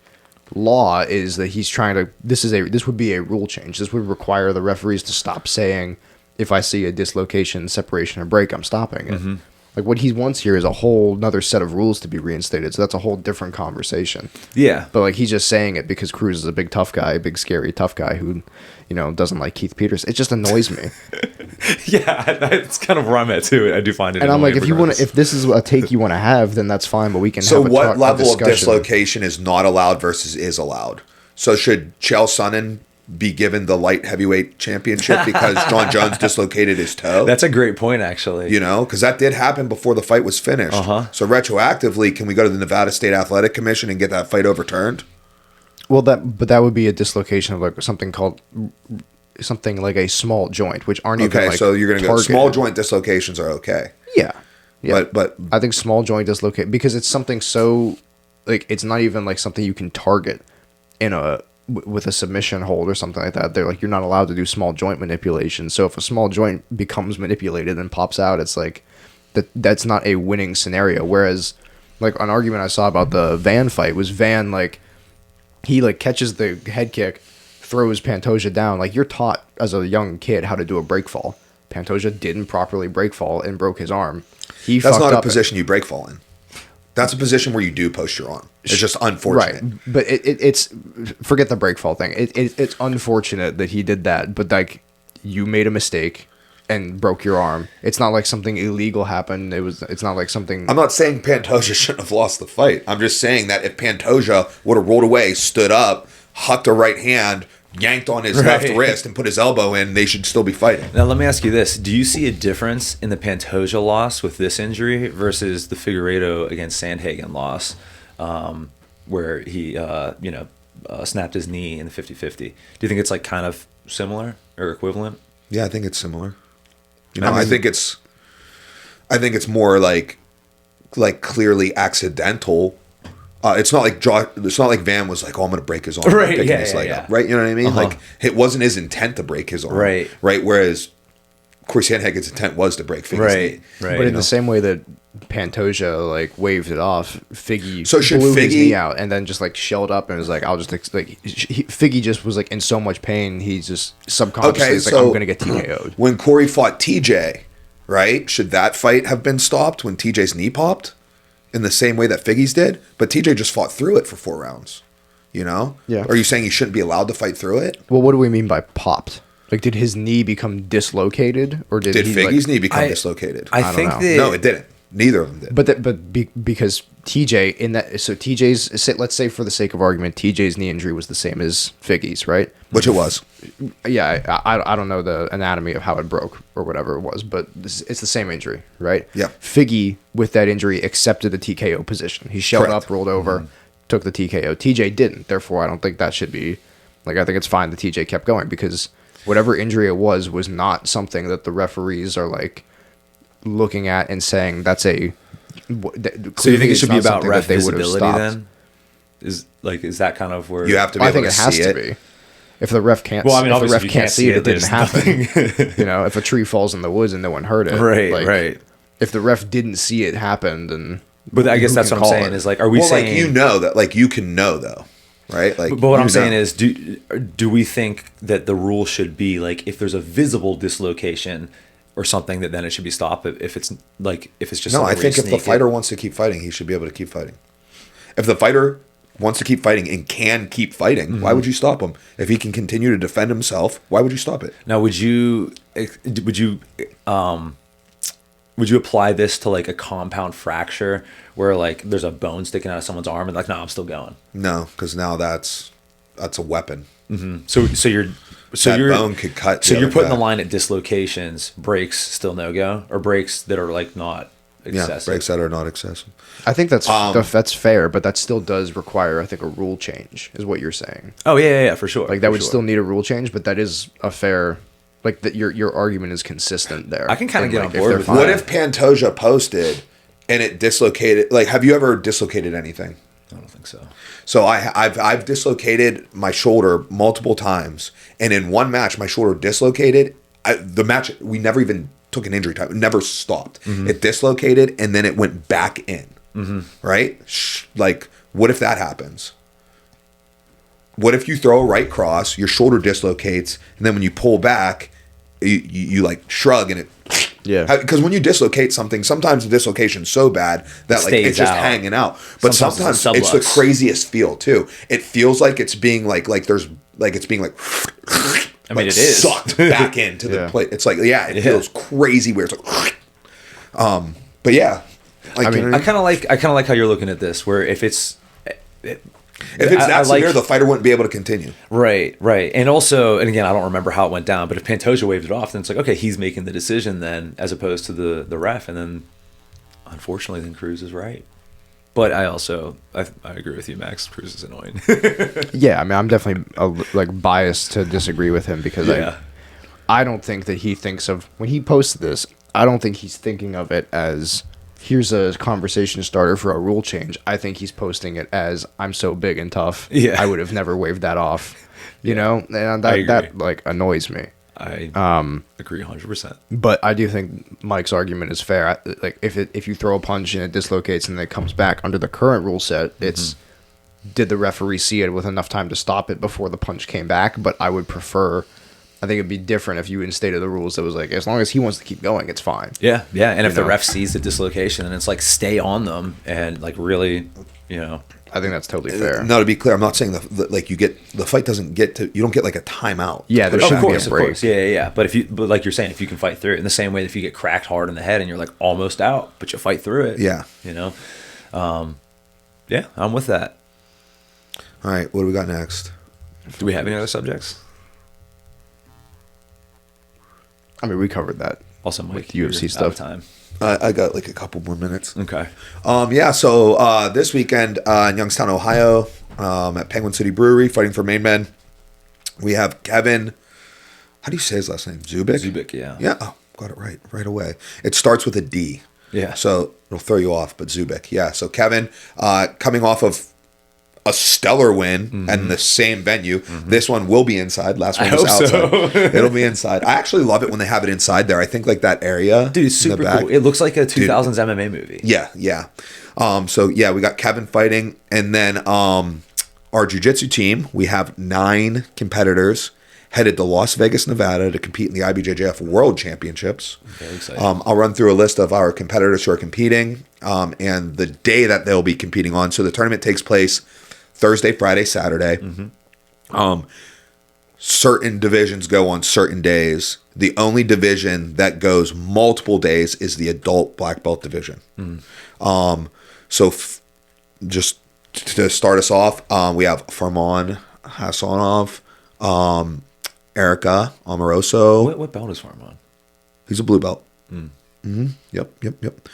[SPEAKER 3] law is that he's trying to this would be a rule change. This would require the referees to stop saying, if I see a dislocation, separation, or break, I'm stopping it. Like what he wants here is a whole another set of rules to be reinstated. So that's a whole different conversation.
[SPEAKER 2] Yeah.
[SPEAKER 3] But like he's just saying it because Cruz is a big tough guy, a big scary tough guy who, doesn't like Keith Peters. It just annoys me.
[SPEAKER 2] Yeah, that's kind of where I'm at too. I do find it.
[SPEAKER 3] And I'm like,
[SPEAKER 2] annoying
[SPEAKER 3] if this is a take you want to have, then that's fine. But we can.
[SPEAKER 1] So
[SPEAKER 3] have a
[SPEAKER 1] what level of
[SPEAKER 3] discussion.
[SPEAKER 1] dislocation is not allowed versus is allowed? So should Chael Sonnen be given the light heavyweight championship because John Jones dislocated his toe?
[SPEAKER 2] That's a great point, actually.
[SPEAKER 1] Because that did happen before the fight was finished. So retroactively, can we go to the Nevada State Athletic Commission and get that fight overturned?
[SPEAKER 3] Well, that would be a dislocation of like something like a small joint, which aren't even
[SPEAKER 1] Okay,
[SPEAKER 3] like
[SPEAKER 1] so you're going to go
[SPEAKER 3] targeted.
[SPEAKER 1] small joint dislocations are okay.
[SPEAKER 3] Yeah.
[SPEAKER 1] But
[SPEAKER 3] I think small joint dislocate because it's something so like it's not even like something you can target with a submission hold or something like that. They're like, you're not allowed to do small joint manipulation. So if a small joint becomes manipulated and pops out, it's like that's not a winning scenario. Whereas like an argument I saw about the Van fight was Van like he like catches the head kick, throws Pantoja down. Like you're taught as a young kid how to do a break fall. Pantoja didn't properly break fall and broke his arm.
[SPEAKER 1] that's
[SPEAKER 3] fucked
[SPEAKER 1] not a
[SPEAKER 3] up
[SPEAKER 1] position you break fall in. That's a position where you do post your arm. It's just unfortunate.
[SPEAKER 3] Right, but it's forget the break fall thing. It's unfortunate that he did that, but like you made a mistake and broke your arm. It's not like something illegal happened. It's not like something.
[SPEAKER 1] I'm not saying Pantoja shouldn't have lost the fight. I'm just saying that if Pantoja would have rolled away, stood up, hucked a right hand, yanked on his left wrist, and put his elbow in, they should still be fighting.
[SPEAKER 2] Now, let me ask you this. Do you see a difference in the Pantoja loss with this injury versus the Figueiredo against Sandhagen loss, where he, snapped his knee in the 50-50? Do you think it's like kind of similar or equivalent?
[SPEAKER 1] Yeah, I think it's similar. I think it's more like clearly accidental. It's not like Van was like, "Oh, I'm going to break his arm,
[SPEAKER 2] Right,
[SPEAKER 1] picking
[SPEAKER 2] yeah,
[SPEAKER 1] his
[SPEAKER 2] yeah,
[SPEAKER 1] leg
[SPEAKER 2] yeah.
[SPEAKER 1] up." Right? You know what I mean? Like it wasn't his intent to break his arm.
[SPEAKER 2] Right.
[SPEAKER 1] Right. Whereas, of course, Sandhagen's intent was to break Figgy's knee.
[SPEAKER 2] Right.
[SPEAKER 3] But in the same way that Pantoja like waved it off, Figgy
[SPEAKER 1] So should
[SPEAKER 3] blew his
[SPEAKER 1] Figgy-
[SPEAKER 3] knee out and then just like shelled up and was like, "I'll just Figgy just was like in so much pain, he just subconsciously
[SPEAKER 1] Okay,
[SPEAKER 3] was like,
[SPEAKER 1] so-
[SPEAKER 3] I'm gonna get TKO'd."
[SPEAKER 1] When Corey fought TJ, right? Should that fight have been stopped when TJ's knee popped? In the same way that Figgy's did? But TJ just fought through it for 4 rounds. You know?
[SPEAKER 3] Yeah.
[SPEAKER 1] Are you saying he shouldn't be allowed to fight through it?
[SPEAKER 3] Well, what do we mean by popped? Like, did his knee become dislocated, or did he,
[SPEAKER 1] Figgy's
[SPEAKER 3] like,
[SPEAKER 1] knee become dislocated?
[SPEAKER 2] I
[SPEAKER 3] don't
[SPEAKER 2] think
[SPEAKER 3] know.
[SPEAKER 2] that
[SPEAKER 1] No, it didn't. Neither of them did.
[SPEAKER 3] Because TJ in that, so TJ's, let's say for the sake of argument, TJ's knee injury was the same as Figgy's, right?
[SPEAKER 1] Which it was.
[SPEAKER 3] Yeah, I don't know the anatomy of how it broke or whatever it was, but it's the same injury, right?
[SPEAKER 1] Yeah.
[SPEAKER 3] Figgy with that injury accepted the TKO position. He showed
[SPEAKER 1] Correct.
[SPEAKER 3] up, rolled over, took the TKO. TJ didn't. Therefore, I don't think that should be like. I think it's fine that TJ kept going because whatever injury it was not something that the referees are like looking at and saying that's a.
[SPEAKER 2] So you think it should be about ref visibility then? Is that kind of where
[SPEAKER 1] You have to be
[SPEAKER 3] I
[SPEAKER 1] able
[SPEAKER 3] think
[SPEAKER 1] to
[SPEAKER 3] it has
[SPEAKER 1] see
[SPEAKER 3] to
[SPEAKER 1] it.
[SPEAKER 3] be. If the ref can't,
[SPEAKER 2] Well, I mean,
[SPEAKER 3] if the
[SPEAKER 2] obviously
[SPEAKER 3] ref
[SPEAKER 2] if you
[SPEAKER 3] can't
[SPEAKER 2] can't
[SPEAKER 3] see it, it
[SPEAKER 2] there's
[SPEAKER 3] didn't happen. You know, if a tree falls in the woods and no one heard it,
[SPEAKER 2] Right.
[SPEAKER 3] If the ref didn't see it happen, then
[SPEAKER 2] But I guess
[SPEAKER 3] who
[SPEAKER 2] that's
[SPEAKER 3] can
[SPEAKER 2] what I'm
[SPEAKER 3] call
[SPEAKER 2] saying
[SPEAKER 3] it?
[SPEAKER 2] is like, are we
[SPEAKER 1] Well,
[SPEAKER 2] saying
[SPEAKER 1] like, you know that, like, you can know, though, right? Like,
[SPEAKER 2] But what
[SPEAKER 1] you
[SPEAKER 2] I'm saying
[SPEAKER 1] know.
[SPEAKER 2] is, do we think that the rule should be like if there's a visible dislocation or something that then it should be stopped? If it's just
[SPEAKER 1] No, I
[SPEAKER 2] something where
[SPEAKER 1] think
[SPEAKER 2] you
[SPEAKER 1] if the
[SPEAKER 2] sneak
[SPEAKER 1] fighter wants to keep fighting, he should be able to keep fighting. If the fighter wants to keep fighting and can keep fighting, why would you stop him? If he can continue to defend himself, why would you stop it?
[SPEAKER 2] Now, would you apply this to like a compound fracture where like there's a bone sticking out of someone's arm and like, no, I'm still going.
[SPEAKER 1] No, because now that's a weapon.
[SPEAKER 2] So you're
[SPEAKER 1] bone could cut.
[SPEAKER 2] So
[SPEAKER 1] the
[SPEAKER 2] you're
[SPEAKER 1] other
[SPEAKER 2] putting
[SPEAKER 1] guy.
[SPEAKER 2] the line at dislocations, breaks still no go, or breaks that are like not
[SPEAKER 1] Yeah,
[SPEAKER 2] excessive.
[SPEAKER 1] breaks that are not excessive.
[SPEAKER 3] I think that's fair, but that still does require, I think, a rule change. Is what you're saying?
[SPEAKER 2] Oh yeah, for sure.
[SPEAKER 3] Like that would still need a rule change, but that is a fair. Like that, your argument is consistent there.
[SPEAKER 2] I can kinda
[SPEAKER 3] And,
[SPEAKER 2] get
[SPEAKER 3] like,
[SPEAKER 2] on
[SPEAKER 3] if
[SPEAKER 2] board
[SPEAKER 3] they're
[SPEAKER 2] with
[SPEAKER 3] fine-
[SPEAKER 1] What if Pantoja posted and it dislocated? Like, have you ever dislocated anything?
[SPEAKER 2] I don't think so.
[SPEAKER 1] So I've dislocated my shoulder multiple times, and in one match my shoulder dislocated. The match, we never even took an injury time. It never stopped. It dislocated and then it went back in. Right? Like, what if that happens? What if you throw a right cross, your shoulder dislocates, and then when you pull back, you like shrug and it.
[SPEAKER 3] Yeah.
[SPEAKER 1] Because when you dislocate something, sometimes the dislocation's so bad that like it's
[SPEAKER 2] stays
[SPEAKER 1] just
[SPEAKER 2] out.
[SPEAKER 1] hanging out. But
[SPEAKER 2] Sometimes
[SPEAKER 1] sometimes
[SPEAKER 2] it's
[SPEAKER 1] it's
[SPEAKER 2] a
[SPEAKER 1] the
[SPEAKER 2] sublux.
[SPEAKER 1] craziest feel too. It feels like it's being like there's like it's being like.
[SPEAKER 2] I mean, it is.
[SPEAKER 1] Sucked back into the
[SPEAKER 3] Yeah.
[SPEAKER 1] plate. It's like it feels crazy weird. It's like, but yeah, like
[SPEAKER 3] I mean,
[SPEAKER 2] I kind of like how you're looking at this, where if it's
[SPEAKER 1] if it's that severe, the fighter wouldn't be able to continue.
[SPEAKER 2] right, and also, and again, I don't remember how it went down, but if Pantoja waved it off, then it's like, okay, he's making the decision then, as opposed to the ref, and then unfortunately, then Cruz is right. But I also I agree with you, Max. Cruz is annoying.
[SPEAKER 3] Yeah, I mean, I'm definitely like biased to disagree with him because
[SPEAKER 2] Yeah.
[SPEAKER 3] I don't think that he thinks of when he posted this. I don't think he's thinking of it as here's a conversation starter for a rule change. I think he's posting it as I'm so big and tough.
[SPEAKER 2] Yeah.
[SPEAKER 3] I would have never waved that off. You know, and
[SPEAKER 2] I
[SPEAKER 3] that
[SPEAKER 2] agree.
[SPEAKER 3] like annoys me.
[SPEAKER 2] I agree 100%.
[SPEAKER 3] But I do think Mike's argument is fair. Like if you throw a punch and it dislocates and then it comes back under the current rule set, it's did the referee see it with enough time to stop it before the punch came back? But I would prefer. I think it'd be different if you instated the rules that was like as long as he wants to keep going, it's fine.
[SPEAKER 2] Yeah, and if the
[SPEAKER 3] know?
[SPEAKER 2] ref sees the dislocation, and it's like stay on them and like really,
[SPEAKER 3] I think that's totally fair.
[SPEAKER 1] No, to be clear, I'm not saying like you get the fight doesn't get to you don't get like a timeout.
[SPEAKER 3] Yeah, there
[SPEAKER 1] Push
[SPEAKER 3] shouldn't
[SPEAKER 1] back
[SPEAKER 3] be a
[SPEAKER 1] in.
[SPEAKER 3] break.
[SPEAKER 2] yeah. But like you're saying, if you can fight through it in the same way that if you get cracked hard in the head and you're like almost out, but you fight through it.
[SPEAKER 1] Yeah.
[SPEAKER 2] Yeah, I'm with that.
[SPEAKER 1] All right, what do we got next?
[SPEAKER 2] Do we have any other subjects?
[SPEAKER 3] I mean, we covered that.
[SPEAKER 2] Also, Mike,
[SPEAKER 3] With
[SPEAKER 2] you're
[SPEAKER 3] UFC
[SPEAKER 2] out of
[SPEAKER 3] stuff.
[SPEAKER 2] time.
[SPEAKER 1] I got like a couple more minutes.
[SPEAKER 2] Okay.
[SPEAKER 1] Yeah, so this weekend in Youngstown, Ohio, at Penguin City Brewery, fighting for main men, we have Kevin. How do you say his last name? Zubik?
[SPEAKER 2] Yeah.
[SPEAKER 1] Yeah, oh, got it right away. It starts with a D.
[SPEAKER 2] Yeah.
[SPEAKER 1] So it'll throw you off, but Zubik. Yeah, so Kevin, coming off of a stellar win and the same venue. This one will be inside. Last one
[SPEAKER 2] I
[SPEAKER 1] was
[SPEAKER 2] hope
[SPEAKER 1] outside.
[SPEAKER 2] so.
[SPEAKER 1] It'll be inside. I actually love it when they have it inside there. I think like that area.
[SPEAKER 2] Dude, it's
[SPEAKER 1] in the
[SPEAKER 2] super
[SPEAKER 1] back.
[SPEAKER 2] cool. It looks like a 2000s MMA movie.
[SPEAKER 1] Yeah. So yeah, we got Kevin fighting, and then our jiu-jitsu team, we have 9 competitors headed to Las Vegas, Nevada to compete in the IBJJF World Championships.
[SPEAKER 2] Very exciting.
[SPEAKER 1] I'll run through a list of our competitors who are competing and the day that they'll be competing on. So the tournament takes place Thursday, Friday, Saturday. Certain divisions go on certain days. The only division that goes multiple days is the adult black belt division. Just to start us off, we have Farman Hassanov, Erica Amoroso.
[SPEAKER 2] What belt is Farman?
[SPEAKER 1] He's a blue belt. Yep.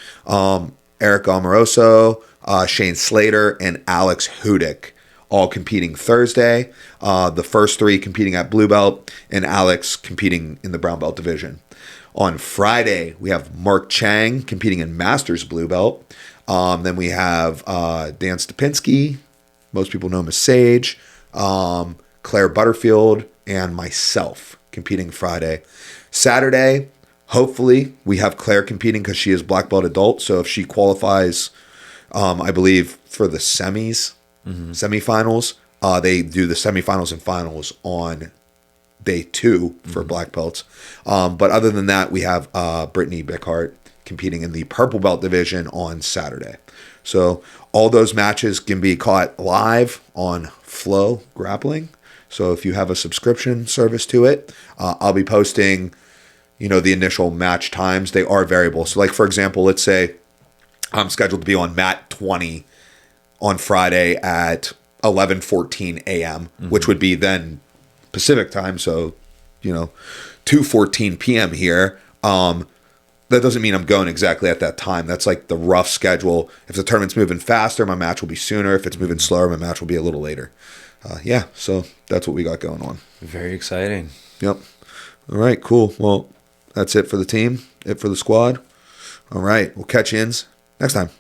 [SPEAKER 1] Erica Amoroso, Shane Slater, and Alex Hudick, all competing Thursday. The first three competing at blue belt, and Alex competing in the brown belt division. On Friday, we have Mark Chang competing in Masters blue belt. Then we have Dan Stupinski, most people know him as Sage, Claire Butterfield, and myself competing Friday. Saturday, hopefully, we have Claire competing because she is black belt adult. So if she qualifies, I believe, for the semifinals, they do the semifinals and finals on day 2 for black belts. But other than that, we have Brittany Bickhart competing in the purple belt division on Saturday. So all those matches can be caught live on Flow Grappling. So if you have a subscription service to it, I'll be posting, the initial match times. They are variable. So like, for example, let's say I'm scheduled to be on mat 20 on Friday at 11:14 a.m., which would be then Pacific time. So, 2:14 p.m. here. That doesn't mean I'm going exactly at that time. That's like the rough schedule. If the tournament's moving faster, my match will be sooner. If it's moving slower, my match will be a little later. So that's what we got going on.
[SPEAKER 2] Very exciting.
[SPEAKER 1] Yep. All right, cool. Well, that's it for the team, it for the squad. All right, we'll catch you next time.